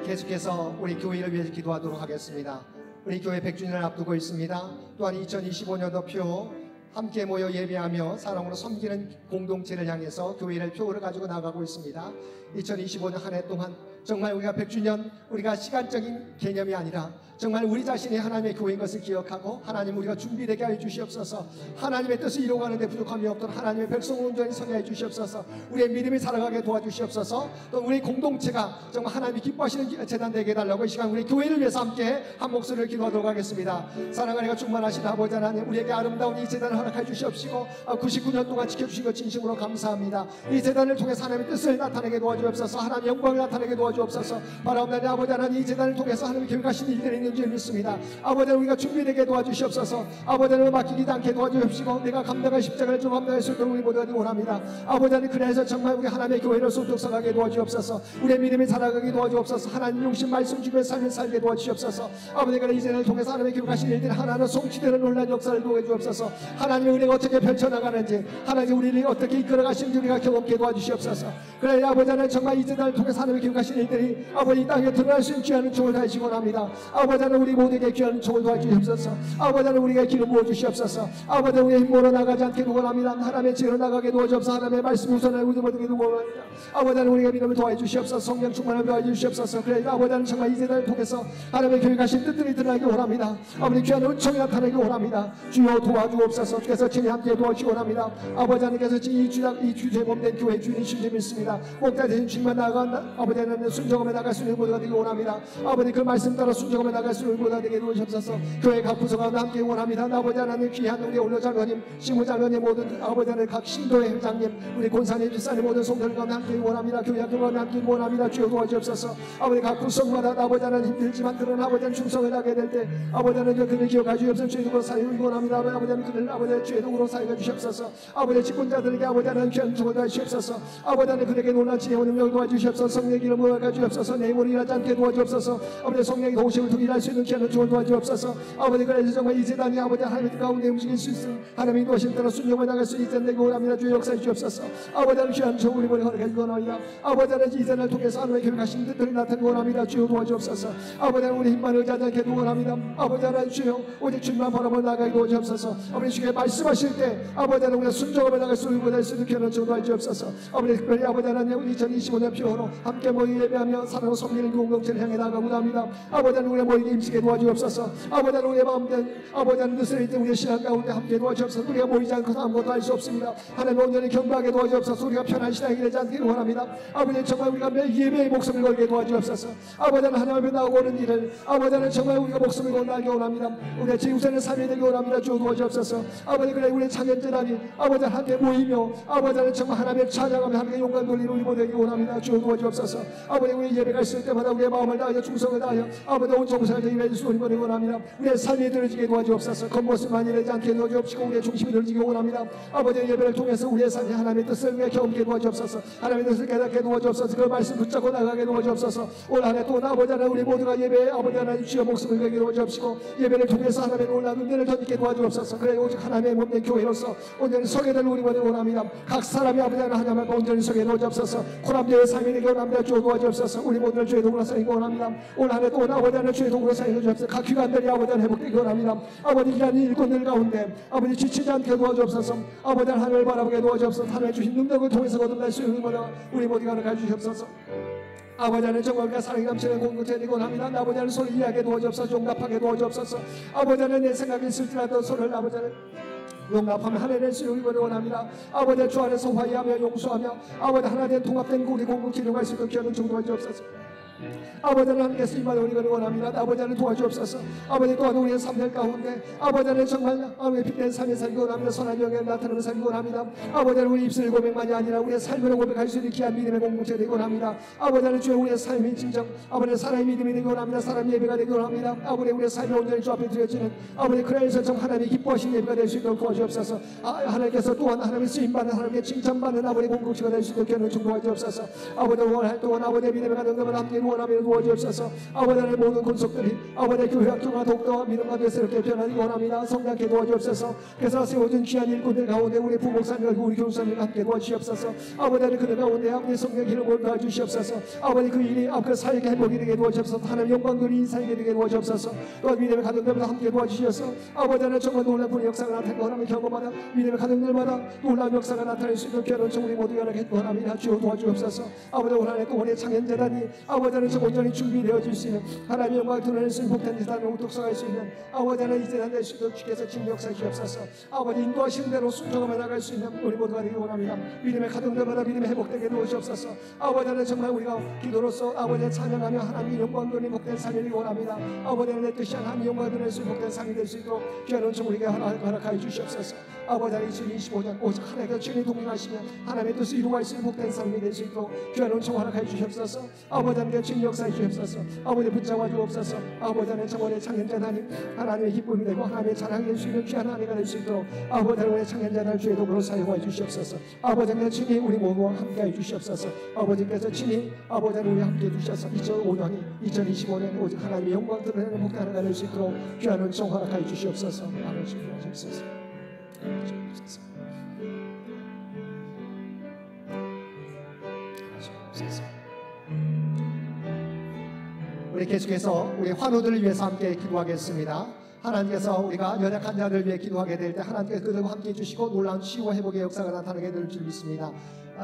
계속해서 우리 교회를 위해서 기도하도록 하겠습니다. 우리 교회 100주년을 앞두고 있습니다. 또한 2025년도 함께 모여 예배하며 사랑으로 섬기는 공동체를 향해서 교회를 표를 가지고 나가고 있습니다. 2025년 한 해 동안 정말 우리가 100주년 우리가 시간적인 개념이 아니라 정말 우리 자신이 하나님의 교회인 것을 기억하고 하나님 우리가 준비되게 하여 주시옵소서. 하나님의 뜻을 이루어가는 데 부족함이 없도록 하나님의 백성을 온전히 섬기게 해 주시옵소서. 우리의 믿음이 살아가게 도와주시옵소서. 또 우리 공동체가 정말 하나님이 기뻐하시는 재단 되게 해달라고 이 시간 우리 교회를 위해서 함께 한 목소리를 기도하도록 하겠습니다. 사랑하니가 충만하신 아버지 하나님, 우리에게 아름다운 이 재단을 허락해 주시옵시고 99년 동안 지켜주신 것 진심으로 감사합니다. 이 재단을 통해서 하나님의 뜻을 나타내게 도와주옵소서. 하나님의 영광을 나타내게 도와주옵소서. 바라옵나니 아버지 하나님, 이 재단을 통해서 하나님의 계획하신 일들이 있는 줄 믿습니다. 아버지 하나님, 우리가 준비되게 도와주시옵소서. 아버지 하나님, 맡기지 않게 도와주시옵시고 내가 감당할 십자가를 좀 감당할 수 있도록 우리 모두가 원합니다. 아버지 하나님, 그래서 정말 우리 하나님의 교회를 소득서가게 도와주옵소서. 우리의 믿음이 살아가게 도와주옵소서. 하나님 용신 말씀 주변 삶을 살게 도와주시옵소서. 아버지, 그래 이 재단을 통해서 하나님의 계획하신 일들이 하나하나 송치되는 놀라운 역사를 도와주옵소서. 하나님의 은혜가 어떻게 펼쳐나가는지, 하나님 우리를 어떻게 이끌어가시는지 우리가 경험케 도와주시옵소서. 그래 아버지 하나님, 정말 이 재단을 통해서 하나님의 계획하신 일들이 아버지 이 땅에 드러날 수 있는 귀한 종을 다하시기 원합니다. 아버지 하나님, 우리 모두에게 귀한 종을 도와주시옵소서. 아버지 하나님, 우리에게 기름 부어주시옵소서. 아버지 하나님, 우리의 힘으로 나가지 않게 원합니다. 하나님의 지혜로 나가게 도와주옵소서. 하나님의 말씀 우선하고 우리 모두에게 원합니다. 아버지 하나님, 우리의 믿음을 도와주시옵소서. 성령 충만을 도와주시옵소서. 그래 아버지 하나님, 정말 이 재단을 통해서 하나님의 계획하신 뜻들이 드러나기 원합니다. 아버지 귀한 은총이 나타나기 원합니다. 주여 도와주옵소서. 주께서 친히 함께 도와주시기 원합니다. 아버지 하나님께서 이 주제 몸된 교회 주인이신 줄 믿습니다. 목자 대신 주님만 나아가 아버지 하나님 순종하며 나갈 수 있는 모두가 되기 원합니다. 아버지 그 말씀 따라 순종하며 나갈 수 있는 모두가 되게 도와주옵소서. 교회 각 부서가 함께 원합니다. 아버지 하나님, 귀한 우리 올려장로님, 시무장로님, 모든 아버지 하나님 각 신도의 회장님, 우리 권사님, 집사님, 모든 성도들 가운데 함께 원합니다. 교회 학교 가운데 함께 원합니다. 주여 도와주옵소서. 아버지 각 구성마다 아버지 하나님 힘들지만 그런 아버지 하나님 충성을 하게 될 때 아버지 하나님 그를 기억해 주옵소서. 주의 도로 사용을 원합니다. 아버지 하나님 그를 아버지 주의 도로 사용해 주시옵소서. 아버지 직분자들에게 아버지 하나님 귀한 종을 도와주시옵소서. 아버지 하나님 그에게 놀란 지혜와 능력을 도와주시옵소서. 성령의 기름을 모아가 주옵소서. 내 힘으로 일하지 않게 도와주옵소서. 아버지 성령의 도우심을 통해 일할 수 있는 귀한 종을 도와주옵소서. 아버지 그래서 정말 이 재단이 아버지 하나님 가운데 움직일 수 있는 하나님의 도우심 따라 순종해 나갈 수 있는 데고 원합니다. 주의 역사해 주옵소서. 아버지 하나님 귀한 종을 우리 머리 허락해 주기 원합니다. 아버지 하나님 이 재단을 통해서 하나님의 계획하신 뜻들이 나타나기 원합니다. 주여 도와주옵소서. 아버지 하나님 우리 힘만 의지하지 않게 원합니다. 아버지 하나님 주여 오직 주님만 바라보며 나가게 도와주옵소서. 아버지 주께 말씀하실 때 아버지 하나님 우리가 순종하며 나갈 수 있는 귀한 종을 도와주옵소서. 아버지 특별히 아버지 하나님 2025년 표어로 함께 모여 예배하며 사랑으로 섬기는 공동체를 향해 나가고 합니다. 아버지 하나님 우리의 모이게 임시게 도와주옵소서. 아버지 하나님 우리의 마음된 아버지 하나님 뜻을 이때 우리의 신앙 가운데 함께 도와주옵소서. 우리가 모이지 않고서 아무것도 할 수 없습니다. 하나님 온전히 경배하게 도와주옵소서. 우리가 편한 신앙이 되지 않기를 원합니다. 아버지 정말 우리가 매 예배의 목숨을 걸게 도와주옵소서. 아버지 하나님 하나님 앞에 나오는 일을 아버지 하나님 정말 우리가 목숨을 걸게 원합니다. 우리의 지우선의 삶이 되게 원합니다. 주여 도와주옵소서. 아버지 그래 우리의 창현재단이 아버지 함께 모이며 아버지 하나님 정말 하나님의 찬양하며 하나님의 용감 돌리는 우리 모두에게 원합니다. 주여 도와주옵소서. 아버지 우리 예배가 있을 때마다 우리의 마음을 다하여 충성을 다하여 아버지 온 정성을 임해 주시고 우리 모두에게 원합니다. 우리의 삶이 들어지게 도와주옵소서. 겉모습만 이르지 않게 도와주옵시고 우리의 중심이 들어지게 원합니다. 아버지 예배를 통해서 우리의 삶이 하나님의 뜻을 위해 경험하게 도와주옵소서. 하나님의 뜻을 깨닫게 도와주옵소서. 그 말씀 붙잡고 나가게 도와주옵소서. 올 한 해 또 아버지 하나님 우리 모두가 예배에 아버지 하나님 주여 목숨을 걸게 도와주옵시고 예배를 통해서 하나님의 놀라운 은혜를 던지게 도와주옵소서. 그래 오직 하나님의 몸된 교회로서 온전히 서게 될 우리 모두 원합니다. 각 사람이 아버지 하나님 앞에 온전히 서게 도와주옵소서. 코람대의 삶이 되게 원합니다. 주여 도와주옵소서. 우리 모두를 주의 도구로 사용하기 원합니다. 올 한 해 또 아버지 하나님 주의 도구로 사용해 주옵소서. 각 기관들이 아버지 하나님 회복되기 원합니다. 아버지 이러한 일꾼들 가운데 아버지 지치지 않게 도와주옵소서. 아버지 하나님을 바라보게 도와주옵소서. 하나님의 주신 능력을 통해서 거듭날 수 있는 우리 모두가 가르쳐주시옵소서. 아버지 하나님 정말 우리가 사랑이 넘치는 공동체 되기 원합니다. 아버지 하나님 소리 이해하게 도와주옵소서. 용납하게 도와주옵소서. 아버지 하나님 내 생각이 있을지라도 소리를 아버지 하나님 용납하며 하나님의 수용을 원합니다. 아버지 주 안에서 화해하며 용서하며 아버지 하나님 통합된 우리 공동체를 갈 수 있는 귀한 정도가 주옵소서. 아버지 하나님께서 이 말을 우리가 원합니다. 아버지 하나님 도와주옵소서. 아버지 또한 우리의 삶들 가운데 아버지 하나님 정말 아버지 빛된 삶에 살기 원합니다. 선한 영향을 나타내며 살기 원합니다. 아버지 하나님 우리 입술 고백만이 아니라 우리의 삶으로 고백할 수 있는 귀한 믿음의 공동체가 되기 원합니다. 아버지 하나님 주여 우리의 삶의 진정 아버지 사람의 믿음이 되기 원합니다. 사람의 예배가 되기 원합니다. 아버지 우리의 삶이 온전히 주 앞에 드려지는 아버지 그날에서 정 하나님이 기뻐하신 예배가 될 수 있도록 도와주옵소서. 하나님께서 또한 하나님의 쓰임받는 하나님의 칭찬받는 아버지 공동체가 될 수 있도록 기회를 도와주옵소서. 아버지 원할 동안 아버지 믿음의 가정들과 함께 원하며 도와주옵소서. 아버지 하나님 모든 권속들이 아버지 교회 학교가 더욱더 믿음과 괴세롭게 변하기 원합니다. 성장케 도와주옵소서. 그래서 세워진 귀한 일꾼들 가운데 우리 부목사님과 우리 교사님과 함께 도와주시옵소서. 아버지 하나님 그들 가운데 아버지 성령 기름을 도와주시옵소서. 아버지 그 일이 그 사역의 행복이 되게 도와주옵소서. 하나님 영광들이 인사에게 되게 도와주옵소서. 또한 믿음의 가정들마다 함께 도와주시옵소서. 아버지 하나님 정말 놀라운 역사가 나타나게 원하며 경험하다 믿음의 가정들마다 놀라운 역사가 나타날 수 있도록 기회를 우리 모두 연락해 원합니다. 주여 도와주옵소서. 아버지 하나님 또 우리의 창현재단이 아버지 하나님 온전히 준비되어질 수 있는 하나님의 영광을 드러낼 수 있는 복된 재단으로 독성할 수 있는 아버지 하나님 이 재단 될 수 있도록 주께서 진리 역사해 주옵소서. 아버지 인도하시는 대로 순종하며 나갈 수 있는 우리 모두가 되기 원합니다. 믿음의 가정들마다 믿음의 회복되게 도와주옵소서. 아버지 하나님 정말 우리가 기도로서 아버지의 찬양하며 하나님의 영광 드리는 복된 삶이 되기 원합니다. 아버지 하나님 내 뜻이 하나님의 영광을 드러낼 수 있는 복된 삶이 될 수 있도록 귀한 은총 우리에게 허락하여 주시옵소서. 아버지 하나님 2025년 오직 하나님과 주님이 동행하시며 하나님의 뜻을 이루어갈 수 있는 복된 삶이 될 수 있도록 귀한 은총 허락하여 주시옵소서. 아버지 하나님께 주님 역사해 주시옵소서. 아버지 붙잡아 주옵소서. 아버지 하나님 정원의 창현자님 하나님의 기쁨이 되고 하나님의 자랑이 될 수 있는 귀한 하나님이 될 수 있도록 아버지 하나님의 창현자를 주의 도구로 사용하여 주시옵소서. 아버지 하나님 친히 우리 모두와 함께하여 주시옵소서. 아버지께서 친히 아버지 하나님 우리 함께해 주셔서 2005년이 2025년 오직 하나님의 영광 드러내는 복된 하나가 될 수 있도록 귀한 은총 허락하여 주시옵소서. 아버지 주옵소서. 우리 계속해서 우리 환우들을 위해서 함께 기도하겠습니다. 하나님께서 우리가 연약한 자를 위해 기도하게 될 때 하나님께서 그들과 함께 해주시고 놀라운 치유와 회복의 역사가 나타나게 될 줄 믿습니다.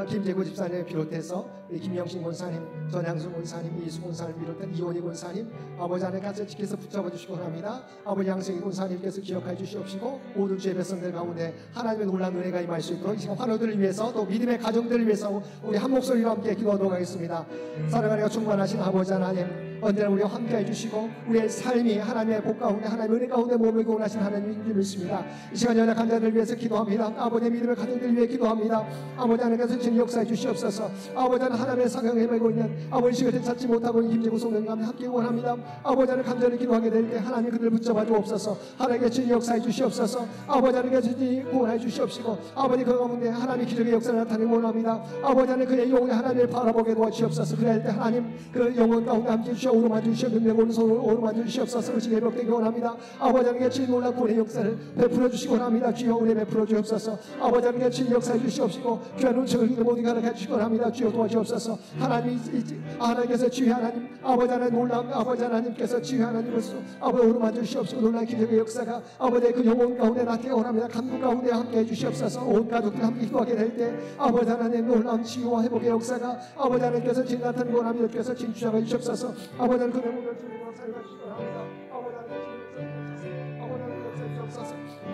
김재구 집사님을 비롯해서 우리 김영신 권사님, 전양수 권사님, 이수 권사님 비롯한 이원희 권사님 아버지 하나님께서 지켜서 붙잡아 주시기 원합니다. 아버지 양승희 권사님께서 기억해 주시옵시고 모든 주의 백성들 가운데 하나님의 놀라운 은혜가 임할 수 있도록 이 시간 환우들을 위해서 또 믿음의 가정들을 위해서 우리 한 목소리로 함께 기도하도록 하겠습니다. 사랑하여 충만하신 아버지 하나님 언제나 우리와 함께 해주시고 우리의 삶이 하나님의 복 가운데 하나님의 은혜 가운데 머물고 원하신 하나님인 줄 믿습니다. 이 시간 연약한 자들을 위해서 기도합니다. 아버지의 믿음의 가정들을 위해 기도합니다. 아버지 하나님께서 진리 역사해 주시옵소서. 아버지 하나님의 사경에 매고 있는 아버지 시간을 찾지 못하고 있는 김재구 성령과 함께 원합니다. 아버지 하나님 간절히 기도하게 될 때 하나님 그들을 붙잡아 주옵소서. 하나님께 진리 역사해 주시옵소서. 아버지 하나님께서 진리 구원해 주시옵시고 아버지 그 가운데 하나님의 기적의 역사를 나타내기 원합니다. 아버지 하나님 그의 영혼이 하나님을 바라보게 도와주시옵소서. 그럴 때 하나님 그 영혼 가운데 함께 주시옵소서. 오르마 주시옵소서. 오른손으로 오르마 주시옵소서. 그것이 회복되기 원합니다. 아버지 하나님께 진리 놀라운 구원의 역사를 베풀어 주시기 원합니다. 주여 은혜 베풀어 주옵소서. 아버지 하나님께 진리 역사해 주시옵시고 귀한 은총을 모두 가르쳐 주시기 원합니다. 주여 도와주옵소서. 하나님께서 주의 하나님 아버지 하나님 놀라운 아버지 하나님께서 주의 하나님으로서 아버지 오르마 주시옵시고 놀라운 기적의 역사가 아버지의 그 영혼 가운데 나타나게 원합니다. 간구 가운데 함께 해주시옵소서. 온 가족들 함께 기도하게 될 때 아버지 하나님 놀라운 치유와 회복의 역사가 아버지 하나님께서 진 나타나게 원합니다. 주께서 진 주장해 주시옵소서. 아버지 하나님 그의 모든 주님과 살가 주시기 원합니다.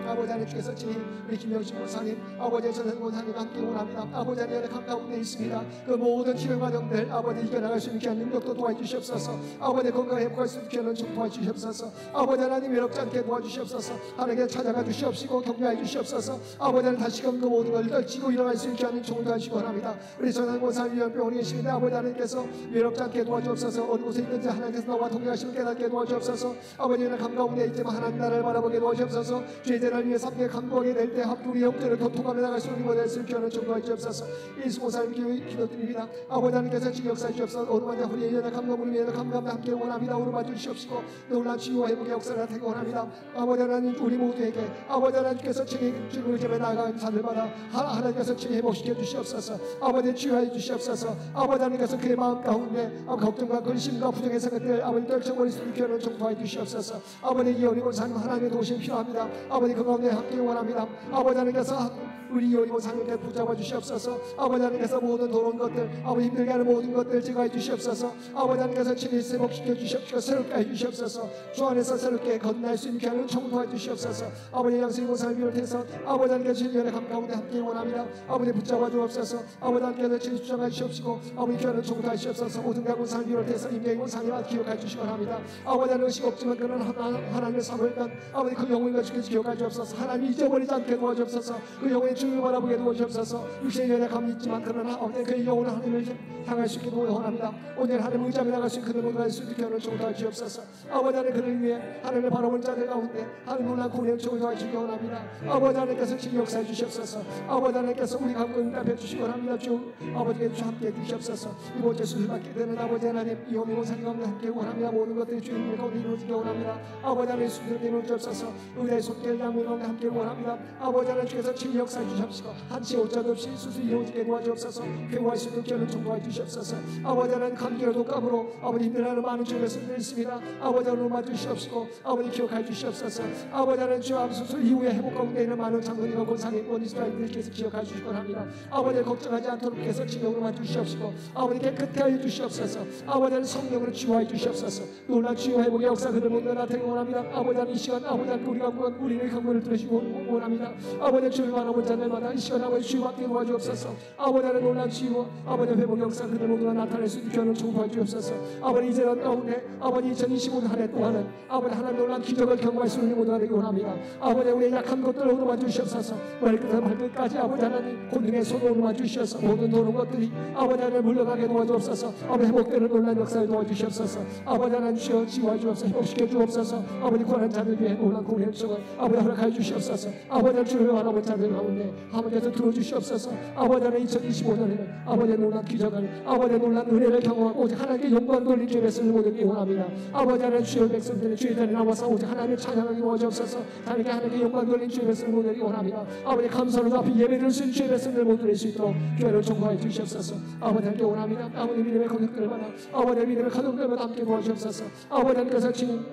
아버지 하나님 주께서 친히 우리 김영신 목사님 아버지의 전선 목사님과 함께 원합니다. 아버지 하나님의 가운데 있습니다. 그 모든 치료 과정들 아버지 이겨나갈 수 있는 귀한 능력도 도와주시옵소서. 아버지 건강 회복할 수 있는 귀한 은총 도와주시옵소서. 아버지 하나님 외롭지 않게 도와주시옵소서. 하나님께 찾아가 주시옵시고 격려해 주시옵소서. 아버지 하나님 다시금 그 모든 걸 떨치고 일어날 수 있는 귀한 은총을 도와주시기 원합니다. 우리 전선 목사님 위원병원에 계시는데 아버지 하나님께서 외롭지 않게 도와주옵소서. 어느 곳에 있든지 하나님께서 나와 동행하시면 깨닫게 도와주옵소서. 아버지는 감 가운데 있지만 하나님 나라를 바라보게 도와주옵소서. 죄제를 위해 함께 간구하게 될 때 합두리 형제를 도통하며 나갈 수 있는 것을 슬피하는 정도할 주옵소서. 이수고사님 기도드립니다. 아버지 하나님께서 지금 역사해 주옵소서. 오르마자 우리의 연약함과 우리의 연약함과 함께 원합니다. 오르마 주시옵시고 놀라운 치유와 회복의 역사를 나타내기 원합니다. 아버지 하나님 우리 모두에게 아버지 하나님께서 친히 주님을 집에 나아간 자들마다 하나님께서 친히 회복시켜 주시옵소서. 아버지 치유해 주시옵소서. 아버지 하나님께서 그의 마음 가운데 걱정과 근심과 부정의 생각들 아버지 떨쳐버릴 수 있게 하는 정도해 주시옵소서. 아버지 이 어리고 사는 하나님의 도우심이 필요합니다. 아버지 그 가운데 함께 원합니다. 아버지 하나님께서 우리 이혼이고 상을 붙잡아 주시옵소서. 아버지 하나님께서 모든 더러운 것들, 아버지 힘들게 하는 모든 것들 제거해 주시옵소서. 아버지 하나님께서 친히 회복시켜 주시옵시고 새롭게 해 주시옵소서. 주 안에서 새롭게 건너갈 수 있는 귀한 청도해 주시옵소서. 아버지 양생의 모상을 비롯해서 아버지 하나님께서 주님의 감 가운데 함께 원합니다. 아버지 붙잡아 주옵소서. 아버지 하나님께서 친히 주장해 주시옵시고 아버지 귀한 청도해 주시옵소서. 모든 가군상을 비롯해서 임명의 모상이와 기억해 주시기 바랍니다. 아버지 하나님 의식 없지만 그는 하나님의 삶을 단 아버지 그 영혼을 가지고 기억해 주옵소서. 하나님 잊어버리지 않게 도와주옵소서. 그 영혼의 주를 바라보게 도와주옵소서. 육신의 연약함이 있지만 그러나 아버지 그 영혼을 하나님을 향할 수 있게 도와합니다. 오늘 하나님 의자에 나갈 수 있는 그들 모두 갈 수 있게 하는 종도해 주옵소서. 아버지 하나님 그를 위해 하나님을 바라보는 자들 가운데 하나님 놀란 고뇌의 종도해 주기 원합니다. 아버지 하나님께서 지금 역사해 주시옵소서. 아버지 하나님께서 우리 가운데 응답해 주시기 원합니다. 주 아버지께 주 함께 주시옵소서. 이번 주 수술받게 되는 아버지 하나님 이혼의 모상이 가운데 함께 원합니다. 모든 것들이 주님의 가운데 이루어지기 원합니다. 아버지 하나님 수술을 이루어 주옵소서. 의뢰의 손길 양면 가운데 함께 원합니다. 아버지 하나님 주께서 친히 역사해 주시옵시고 한치 오자도 없이 수술이 이루어지게 도와주옵소서. 회복할 수 있도록 기회를 통과해 주시옵소서. 아버지 하나님 감기와 독감으로 아버지 힘들어하는 많은 주님의 손들이 있습니다. 아버지 하나님 맞주시옵시고 아버지 기억해 주시옵소서. 아버지 하나님 주 암 수술 이후에 회복 가운데 있는 많은 장군이와 권상의 원이스라엘들께서 기억해 주시기 바랍니다. 아버지 걱정하지 않도록 계속 진영으로 맞주시옵시고 아버지 깨끗게 하여 주시옵소서. 아버지 하나님 성령으로 치유하여 주시옵소서. 놀란 치유 회복의 역사 그들 모두 나타내기 원합니다. 아버지 하나님 이 시간 아버지 하나님 우리가 우리의 강구를 들으시고 원합니다. 아버지 주를 바라본 자들마다 이 시간 아버지 치유받게 도와주옵소서. 아버지 하나님 놀란 치유 아버지 회복의 역사 그들 모두가 나타낼 수 있게 하는 청구해 주옵소서. 아버지 이제는 가운데 아버지 2025년 한 해 동안은 아버지 하나님 놀란 기적을 경험할 수 있는 모두가 되기 원합니다. 아버지 우리의 약한 것들을 얻어봐 주시옵소서. 머리끝에서 발끝까지 아버지 하나님 본능의 손으로 얻어봐 주시옵소서. 모든 노는 것들이 아버지 하나님 물러가게 도와주옵소서. 아버지 회복되는 놀란 역사를 도와주시옵소서. 아버지 하나님 주여 지휘해 주옵소서. 회복시켜 주옵소서. 아버지 권한 자들 위해 놀란 공의 역사를 아버지 허락해 주시옵소서. 아버지 하나님 주를 바라본 자들 가운데 하나님께서 들어주시옵소서. 아버지 하나님 2025년에는 아버지의 놀란 기적을 아버지의 놀란 은혜를 경험하고 오직 하나님께 영광 돌린 주의 백성을 모두에게 원합니다. 아버지 하나님 주의 백성들의 주의 자리에 나와서 오직 하나님의 찬양하기 원하옵소서. 하나님께 영광 돌린 주의 백성을 모두에게 원합니다. 아버지 감사로 앞에 예배를 드린 주의 백성들 모두 드릴 수 있도록 교회를 총괄해 주시옵소서. 아버지 하나님께 원합니다. 아버지 믿음의 가족들마다 아버지 믿음의 가족들마다 함께 도와주옵소서. 아버지 하나님께서 지금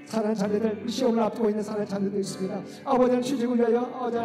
사랑하는 자녀들 시험을 앞두고 있는 사랑하는 자녀들도 있습니다. 아버지 하나님 취직을 위하여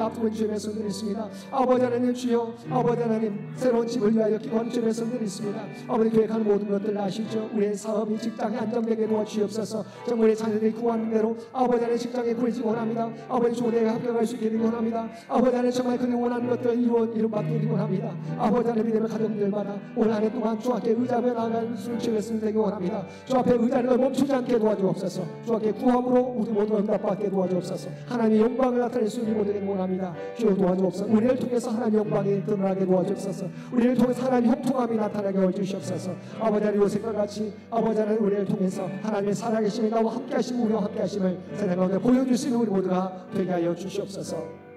앞두고 있는 주의 백성들이 있습니다. 아버지 하나님 주여 아버지 하나님 새로운 집을 위하여 기도하는 주의 백성들이 있습니다. 아버지 계획하는 모든 것들 아시죠? 우리의 사업이 직장이 안정되게 도와주시옵소서. 정말 우리 자녀들이 구하는 대로 아버지 하나님 직장에 구해지기 원합니다. 아버지 좋은 대학에 합격할 수 있게 되기 원합니다. 아버지 하나님 정말 그들이 원하는 것들을 이루어받게 되기 원합니다. 아버지 하나님 믿음의 가정들마다 올 한 해 동안 주 앞에 의자에 나아갈 수 주의 백성들 되기 원합니다. 주 앞에 의자를 멈추지 않게 도와주옵소서. 주 앞에 구함으로 우리 모두 응답받게 도와주옵소서. 하나님의 영광을 나타낼 수 있는 모두에게 원합니다. 주여 도와주옵소서. 우리를 통해서 하나님의 영광이 드러나게 도와주옵소서. 우리를 통해서 하나님의 형통함이 나타나게 해주시옵소서. 아버지 하나님 요셉과 같이 아버지 하나님 우리를 통해서 하나님의 살아계심이 나와 함께하시고 우리와 함께하심을 세상 가운데 보여줄 수 있는 우리 모두가 되게 하여 주시옵소서.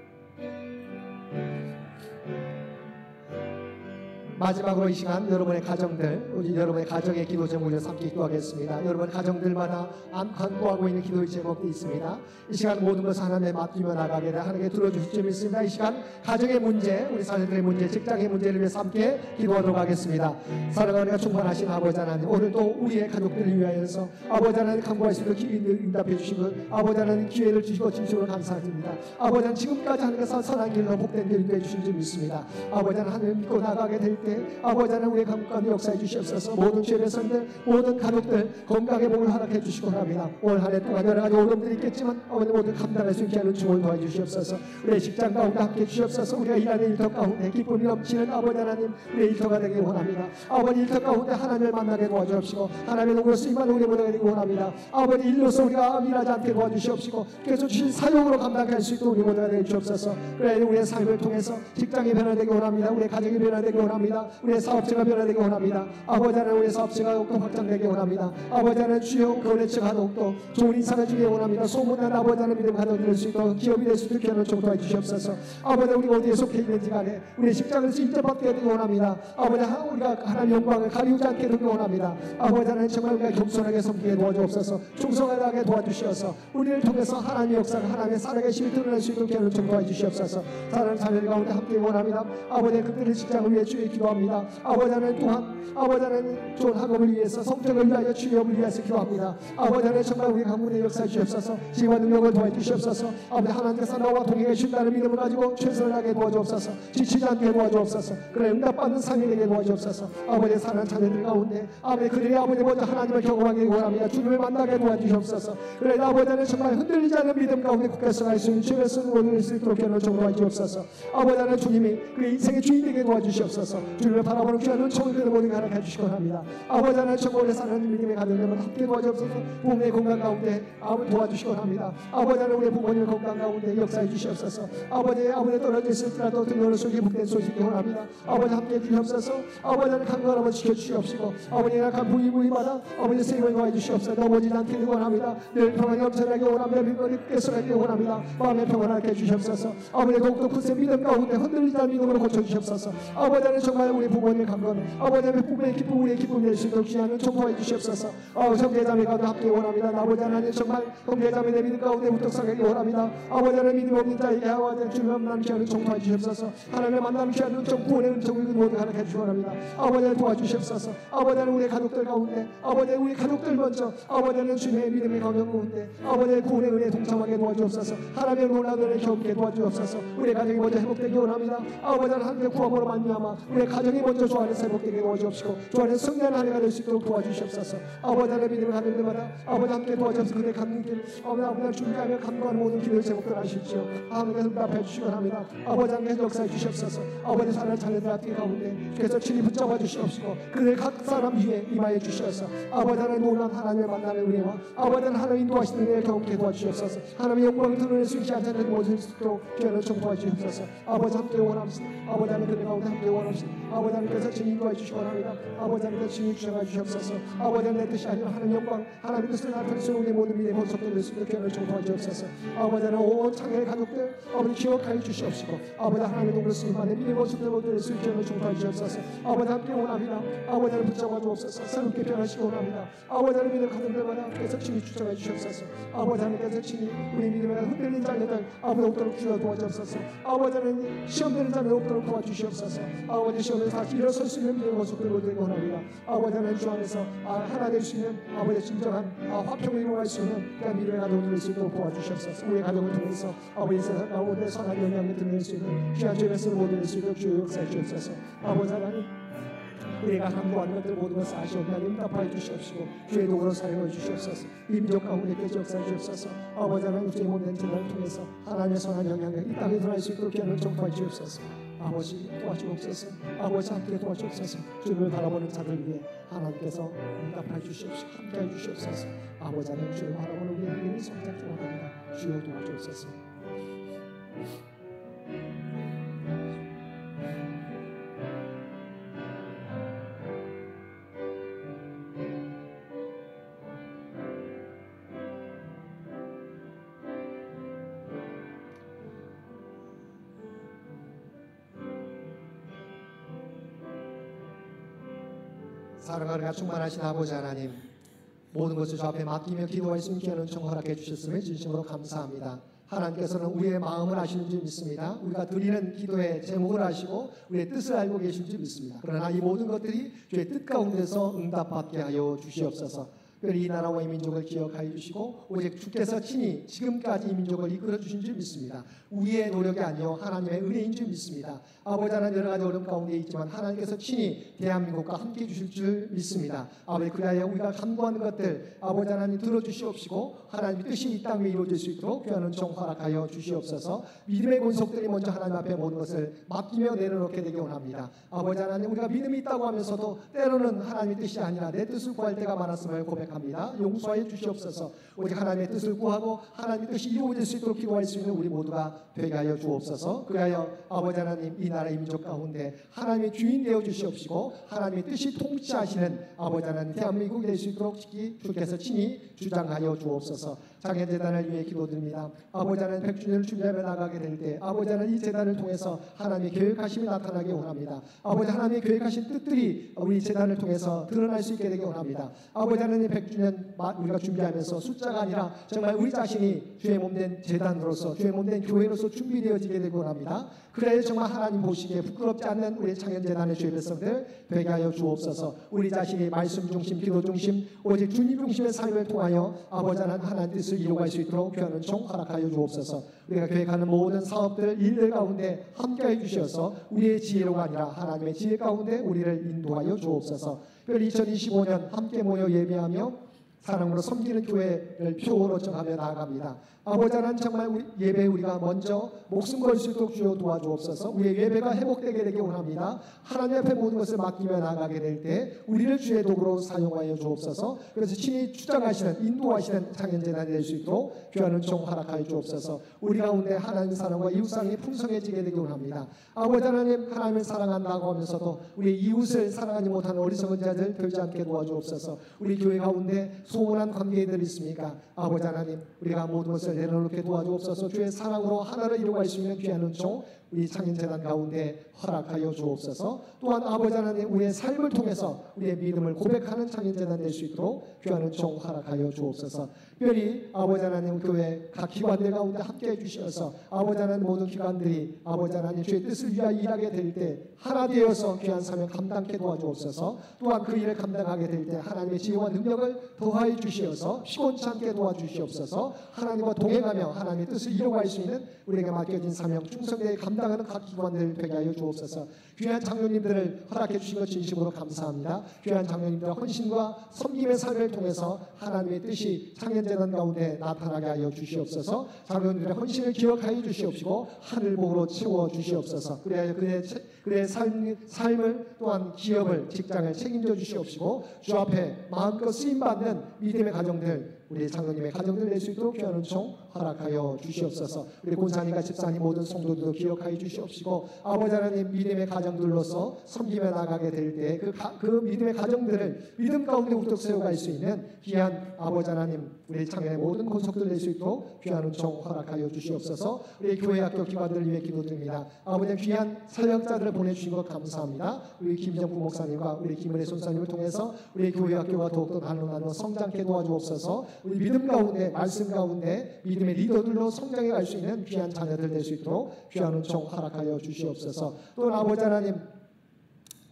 마지막으로 이 시간 여러분의 가정들, 우리 여러분의 가정의 기도 제목을 함께 기도하겠습니다. 여러분 가정들마다 간구하고 있는 기도의 제목도 있습니다. 이 시간 모든 것을 하나님의 맡기며 나가게 돼 하나님께 들어주실 점이 있습니다. 이 시간 가정의 문제, 우리 사람들의 문제, 직장의 문제를 위해서 함께 기도하도록 하겠습니다. 사랑하는 충만하신 아버지 하나님, 오늘도 우리의 가족들을 위하여서 아버지 하나님 간구할 수 있는 기회를 응답해 주시고 아버지 하나님 기회를 주시고 진심으로 감사드립니다. 아버지 하나님 지금까지 하나님께서 선한 길로 복된 길을 인도해 주신 점이 있습니다. 아버지 하나님 믿고 나가게 될 때 아버지 하나님 우리의 가족 가운데 역사해 주시옵소서. 모든 죄의 백성들 모든 가족들 건강의 복을 허락해 주시고 합니다. 올 한 해 동안 여러 가지 어려움들이 있겠지만 아버지 모두 감당할 수 있게 하는 주을 도와주시옵소서. 주시옵소서. 우리의 직장 가운데 함께 주시옵소서. 우리가 일하는 일터 가운데 기쁨이 넘치는 아버지 하나님 우리의 일터가 되길 원합니다. 아버지 일터 가운데 하나님을 만나게 도와주옵시고 하나님의 농으로 쓰임받는 우리 모두가 되길 원합니다. 아버지 일로서 우리가 일하지 않게 도와주시옵시고 계속 주신 사용으로 감당할 수 있도록 우리 모두가 되게 주옵소서. 그래 우리의 삶을 통해서 직장이 변화되기 원합니다. 우리의 가정이 변화되기 원합니다. 우리의 사업체가 변화되기 원합니다. 아버지 하나님 우리의 사업체가 더욱더 확장되기 원합니다. 아버지 하나님 주여 거래처가 더욱더 좋은 인상을 주기 원합니다. 소문난 아버지 하나님 믿음 가져드릴 수 있도록 기업이 될 수 있도록 하는 정도해 주시옵소서. 아버지 우리가 어디에 속해 있는지 간에 우리의 직장에서 인정받게 되기 원합니다. 아버지 우리가 하나님 영광을 가리우지 않게 되기 원합니다. 아버지 하나님 정말 우리가 겸손하게 섬기게 도와주옵소서. 충성하게 도와주시어서 우리를 통해서 하나님의 역사가 하나님의 살아계심이 드러날 수 있도록 하는 정도해 주시옵소서. 사랑하는 자녀들 가운데 함께 원합니다. 아버지 그들의 직장을 위해 주의 기도하고 기도합니다. 아버지 하나님 또한 아버지 하나님 좋은 학업을 위해서 성적을 위하여 취업을 위해서 기도합니다. 아버지 하나님 정말 우리 가문의 역사에 주옵소서. 지혜와 능력을 더해 주시옵소서. 아버지 하나님께서 나와 동행해 주신다는 믿음을 가지고 최선을 다하게 도와주옵소서. 지치지 않게 도와주옵소서. 그래 응답받는 삶이 되게 도와주옵소서. 아버지의 사랑하는 자녀들 가운데 아버지 그들의 아버지 먼저 하나님을 경험하게 원합니다. 주님을 만나게 도와주시옵소서. 그래 아버지 하나님 정말 흔들리지 않는 믿음 가운데 굳게 서갈 수 있는 주님의 손을 올릴 수 있도록 견을 도와주옵소서. 아버지 하나님 주님이 그의 인생의 주인 되게 도와주시옵소서. 주님을 바라보는 귀한 은총을 그들 모두에게 허락해 주시기 원합니다. 아버지 하나님 정말 오래 사는 믿음의 가정들만 함께 도와주옵소서. 부모의 건강 가운데 아버지 도와주시기 원합니다. 아버지 하나님 우리 부모님의 건강 가운데 역사해 주시옵소서. 아버지 떨어져 있을지라도 등으로 속이 북된 소식이 원합니다. 아버지 함께 해주시옵소서. 아버지 하나님 강건한 아버지 지켜주시옵시고 아버지 약한 부위마다 아버지 세임을 더해 주시옵소서. 넘어지지 않게 원합니다. 늘 평안이 엄청나게 원합니다. 믿음이 깨서나게 원합니다. 마음의 평안을 해 주시옵소서. 아버지 더욱더 굳세 믿음 가운데 흔들리지 않는 믿음으로 고쳐주시옵소서. 아버지 하나님 정말 우리 부모님의 강건 아버지 하나님 부모의 기쁨 우리의 기쁨 낼 수 있도록 귀한 총포해 주시옵소서. 형제자매가도 함께 원합니다. 아버지 하나님 정말 형제자매 내 믿음 가운데 우뚝서게 원합니다. 아버지 하나님 믿음 없는 자에게 아버지 주님 만남 귀한 총포해 주시옵소서. 하나님의 만남 귀한 은총 구원의 은총을 모두 하나님께 주시기 원합니다. 아버지 하나님 도와주시옵소서. 아버지 하나님 우리 가족들 가운데 아버지 우리 가족들 먼저 아버지 하나님 주님의 믿음의 가정 가운데 아버지의 구원의 은혜에 동참하게 도와주옵소서. 하나님의 놀라운 은혜에 경험하게 도와주옵소서. 우리 가정이 먼저 회복되기 원합니다. 아버지 하나님의 구원으로 만미하마 우리 가정이 먼저 주 안에서 회복되게 도와주옵시고 주 안에서 승리하는 한 해가 될 수 있도록 도와주시옵소서. 아버지 하나님의 믿음을 가는 데마다 아버지 함께 도와주옵소서. 그들의 가는 길 아버지 준비하며 감당하는 모든 길을 제목들 하십시오. 하나님께서 응답해 주시기 원합니다. 아버지 하나님께서 역사해 주시옵소서. 아버지 사랑하는 자녀들 앞뒤 가운데 주께서 친히 붙잡아 주시옵시고 그들 각 사람 위에 임하여 주시옵소서. 아버지 하나님 놀라운 하나님의 만남의 은혜와 아버지 하나님 인도하시는 은혜를 경험케 도와주시옵소서. 하나님의 영광을 드러낼 수 있게 하자는 모든 수도 귀한 총 도와주시옵소서. 아버지 함께 원합니다. 아버지 하나님 그들 가운데 함께 원합니다. 아버지 하나님께서 친히 인도해 주시기 원합니다. 아버지 하나님께서 친히 주셔가 주시옵소서. 아버지 하나님 내 뜻이 아니라 하나님 영광 하나님 뜻을 나타낼 수 있는 우리 모든 미래의 본속들 낼 수 있도록 귀한 총 도와주시옵소서. 아버지 하나님 온 창의 가족들 아버지 기억하여 주시옵시고 아버지 하나님의 동물 수임만의 미래의 본속들 모두 낼 수 있게 귀한 총 도와주시옵소서. 아버지 함께 원합니다. 아버지 하나님 붙잡아 주옵소서. 새롭게 변화시기 원합니다. 아버지 하나님 믿음 가는 데마다 함께서 친히 주장해 주시옵소서. 아버지 하나님께서 친히 우리 믿음에 흔들린 자녀들 아버지 없도록 주여 도와주옵소서. 아버지 하나님 시험되는 자녀들 없도록 도와주시옵소서. 아버지 시험에서 다시 일어설 수 있는 믿음의 모습들 모두 원합니다. 아버지 하나님 주 안에서 하나 될 수 있는 아버지 진정한 화평을 이루어갈 수 있는 그런 믿음의 가정을 될 수 있도록 도와주시옵소서. 우리의 가정을 통해서 아버지 세상 가운데 선한 영향을 드러낼 수 있는 귀한 죄의 말씀을 모두 낼 수 있도록 주여 역사해 주옵소서. 아버지 하나님 우리가 강구하는 것들 모두가 사시옵나니 응답하여 주시옵시고 주의 도구로 사용해 주시옵소서. 이 민족 가운데 깨지 역사해 주옵소서. 아버지 하나님 주의 못된 제단을 통해서 하나님의 선한 영향을 이 땅에 드러낼 수 있도록 귀한 정토해 주옵소서. 아버지 도와주옵소서. 아버지 함께 도와주옵소서. 주님을 바라보는 자들 위해 하나님께서 응답하여 주시옵시고 함께해 주시옵소서. 아버지 하나님 주를 바라보는 우리의 믿음이 성장케 원합니다. 주여 도와주옵소서. 사랑하는 충만하신 아버지 하나님 모든 것을 주 앞에 맡기며 기도할 수 있게 하는 은총 허락해 주셨음에 진심으로 감사합니다. 하나님께서는 우리의 마음을 아시는 줄 믿습니다. 우리가 드리는 기도의 제목을 아시고 우리의 뜻을 알고 계신 줄 믿습니다. 그러나 이 모든 것들이 주의 뜻 가운데서 응답받게 하여 주시옵소서. 특별히 이 나라와 이 민족을 기억하여 주시고 오직 주께서 친히 지금까지 이 민족을 이끌어 주신 줄 믿습니다. 우리의 노력이 아니요 하나님의 은혜인 줄 믿습니다. 아버지 하나님 여러 가지 어려움 가운데 있지만 하나님께서 친히 대한민국과 함께 주실 줄 믿습니다. 아버지 그리하여 우리가 간구하는 것들 아버지 하나님 들어주시옵시고 하나님의 뜻이 이 땅에 이루어질 수 있도록 귀한 은총 허락하여 주시옵소서. 믿음의 권속들이 먼저 하나님 앞에 모든 것을 맡기며 내려놓게 되기 원합니다. 아버지 하나님 우리가 믿음이 있다고 하면서도 때로는 하나님의 뜻이 아니라 내 뜻을 구할 때가 많았음을 고백합니다. 용서해 주시옵소서. 오직 하나님의 뜻을 구하고 하나님의 뜻이 이루어질 수 있도록 기도할 수 있는 우리 모두가 되게 하여 주옵소서. 그리하여 아버지 하나님 이 나라 이 민족 가운데 하나님의 주인 되어 주시옵시고 하나님의 뜻이 통치하시는 아버지 하나님 대한민국이 될 수 있도록 주께서 친히 주장하여 주옵소서. 장애재단을 위해 기도드립니다. 아버지 하나님 100주년을 준비하며 나가게 될 때 아버지 하나님 이 재단을 통해서 하나님의 계획하심이 나타나게 원합니다. 아버지 하나님의 계획하신 뜻들이 우리 재단을 통해서 드러날 수 있게 되기 원합니다. 아버지 하나님 100주년 우리가 준비하면서 숫자가 아니라 정말 우리 자신이 주의 몸된 제단으로서 주의 몸된 교회로서 준비되어지게 되고 합니다. 그래야 정말 하나님 보시기에 부끄럽지 않는 우리 창현재단의 주의 백성들 되게 하여 주옵소서. 우리 자신이 말씀 중심, 기도 중심, 오직 주님 중심의 삶을 통하여 아버지 하나님 뜻을 이루어갈 수 있도록 귀하는 종 허락하여 주옵소서. 우리가 계획하는 모든 사업들, 일들 가운데 함께해 주셔서 우리의 지혜로가 아니라 하나님의 지혜 가운데 우리를 인도하여 주옵소서. 2025년 함께 모여 예배하며 사랑으로 섬기는 교회를 표로 정하며 나아갑니다. 아버지 하나님 정말 예배에 우리가 먼저 목숨 걸 수 있도록 주여 도와주옵소서. 우리의 예배가 회복되게 되길 원합니다. 하나님 앞에 모든 것을 맡기며 나아가게 될 때 우리를 주의 도구로 사용하여 주옵소서. 그래서 친히 주장하시는 인도하시는 창현재단이 될 수 있도록 귀하는 종 허락하여 주옵소서. 우리 가운데 하나님 사랑과 이웃 사랑이 풍성해지게 되길 원합니다. 아버지 하나님 하나님을 사랑한다고 하면서도 우리 이웃을 사랑하지 못하는 어리석은 자들 되지 않게 도와주옵소서. 우리 교회 가운데 소원한 관계들이 있습니까? 아버지 하나님 우리가 모든 것을 내려놓게 도와주옵소서. 주의 사랑으로 하나를 이루어갈 수 있는 귀한 종 우리 창현재단 가운데 허락하여 주옵소서. 또한 아버지 하나님 우리의 삶을 통해서 우리의 믿음을 고백하는 창현재단 될 수 있도록 귀한 종 허락하여 주옵소서. 특별히 아버지 하나님 교회 각 기관들 가운데 함께해 주셔서 아버지 하나님 모든 기관들이 아버지 하나님 주의 뜻을 위하여 일하게 될 때 하나 되어서 귀한 사명 감당케 도와주옵소서. 또한 그 일을 감당하게 될 때 하나님의 지혜와 능력을 더하여 주시어서 피곤치 않게 도와주시옵소서. 하나님과 동행하며 하나님의 뜻을 이루어갈 수 있는 우리에게 맡겨진 사명 충성되게 감당하는 각 기관들 되게 하여 주옵소서. 귀한 장로님들을 허락해 주신 것 진심으로 감사합니다. 귀한 장로님들의 헌신과 섬김의 삶을 통해서 하나님의 뜻이 창현재단 가운데 나타나게 하여 주시옵소서. 장로님들의 헌신을 기억하여 주시옵시고 하늘복으로 채워 주시옵소서. 그의 삶을 또한 기업을 직장을 책임져 주시옵시고 주 앞에 마음껏 쓰임받는 믿음의 가정들 우리 장로님의 가정들 낼 수 있도록 귀하는 종 허락하여 주시옵소서. 우리 권사님과 집사님 모든 성도들도 기억하여 주시옵시고 아버지 하나님 믿음의 가정들로서 섬기며 나가게 될 때 그 믿음의 가정들을 믿음 가운데 우뚝 세워갈 수 있는 귀한 아버지 하나님 우리 창현의 모든 권속들 낼 수 있도록 귀하는 종 허락하여 주시옵소서. 우리 교회 학교 기관들을 위해 기도드립니다. 아버지 귀한 사역자들을 보내주신 것 감사합니다. 우리 김정부 목사님과 우리 김은혜 손사님을 통해서 우리 교회 학교가 더욱더 나누어 성장케 도와주옵소서. 우리 믿음 가운데 말씀 가운데 믿음의 리더들로 성장해 갈 수 있는 귀한 자녀들 될 수 있도록 귀한 종 허락하여 주시옵소서. 또 아버지 하나님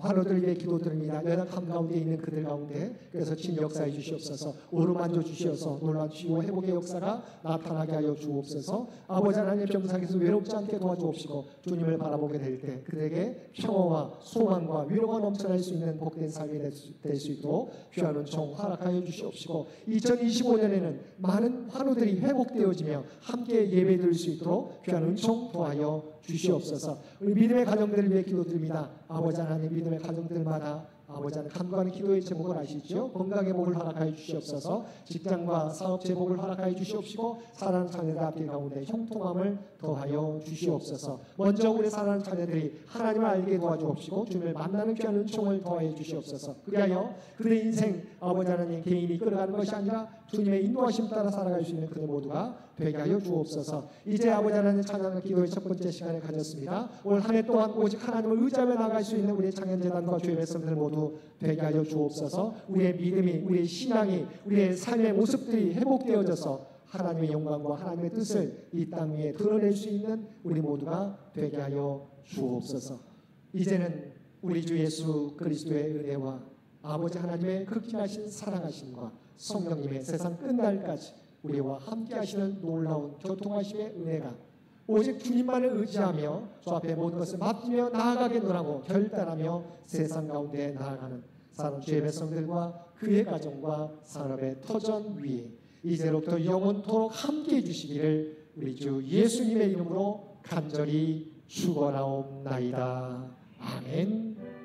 환우들 위해 기도드립니다. 연약함 가운데 있는 그들 가운데 그래서 친 역사해 주시옵소서. 오르만져 주시어서 놀란 치유와 회복의 역사가 나타나게 하여 주옵소서. 아버지 하나님 정상에서 외롭지 않게 도와주옵시고 주님을 바라보게 될 때 그들에게 평화와 소망과 위로가 넘쳐날 수 있는 복된 삶이 될 수 있도록 귀하는 종 허락하여 주시옵시고 2025년에는 많은 환우들이 회복되어지며 함께 예배드릴 수 있도록 귀하는 종 도하여 주시옵소서. 우리 믿음의 가정들을 위해 기도드립니다. 아버지 하나님 믿음의 가정들마다 아버지 하나님 간구하는 기도의 제목을 아시죠? 건강의 복을 허락하여 주시옵소서. 직장과 사업 제복을 허락하여 주시옵시고 사랑하는 자녀들 앞길 가운데 형통함을 더하여 주시옵소서. 먼저 우리 사랑하는 자녀들이 하나님을 알게 도와주옵시고 주님을 만나는 귀한 은총을 더하여 주시옵소서. 그리하여 그들의 인생 아버지 하나님 개인이 끌어가는 것이 아니라 주님의 인도하심 따라 살아갈 수 있는 그들 모두가 되게 하여 주옵소서. 이제 아버지 하나님 찬양의 기도의 첫 번째 시간을 가졌습니다. 올 한 해 동안 오직 하나님을 의지하며 나갈 수 있는 우리 창현재단과 주의 백성들 모두 되게 하여 주옵소서. 우리의 믿음이 우리의 신앙이 우리의 삶의 모습들이 회복되어져서 하나님의 영광과 하나님의 뜻을 이 땅 위에 드러낼 수 있는 우리 모두가 되게 하여 주옵소서. 이제는 우리 주 예수 그리스도의 은혜와 아버지 하나님의 극진하신 사랑하심과 성령님의 세상 끝날까지 우리와 함께 하시는 놀라운 교통하심의 은혜가 오직 주님만을 의지하며 주 앞에 모든 것을 맡기며 나아가겠노라고 결단하며 세상 가운데 나아가는 사랑 주의 백성들과 그의 가정과 산업의 터전 위에 이제로부터 영원토록 함께해 주시기를 우리 주 예수님의 이름으로 간절히 축원하옵나이다. 아멘.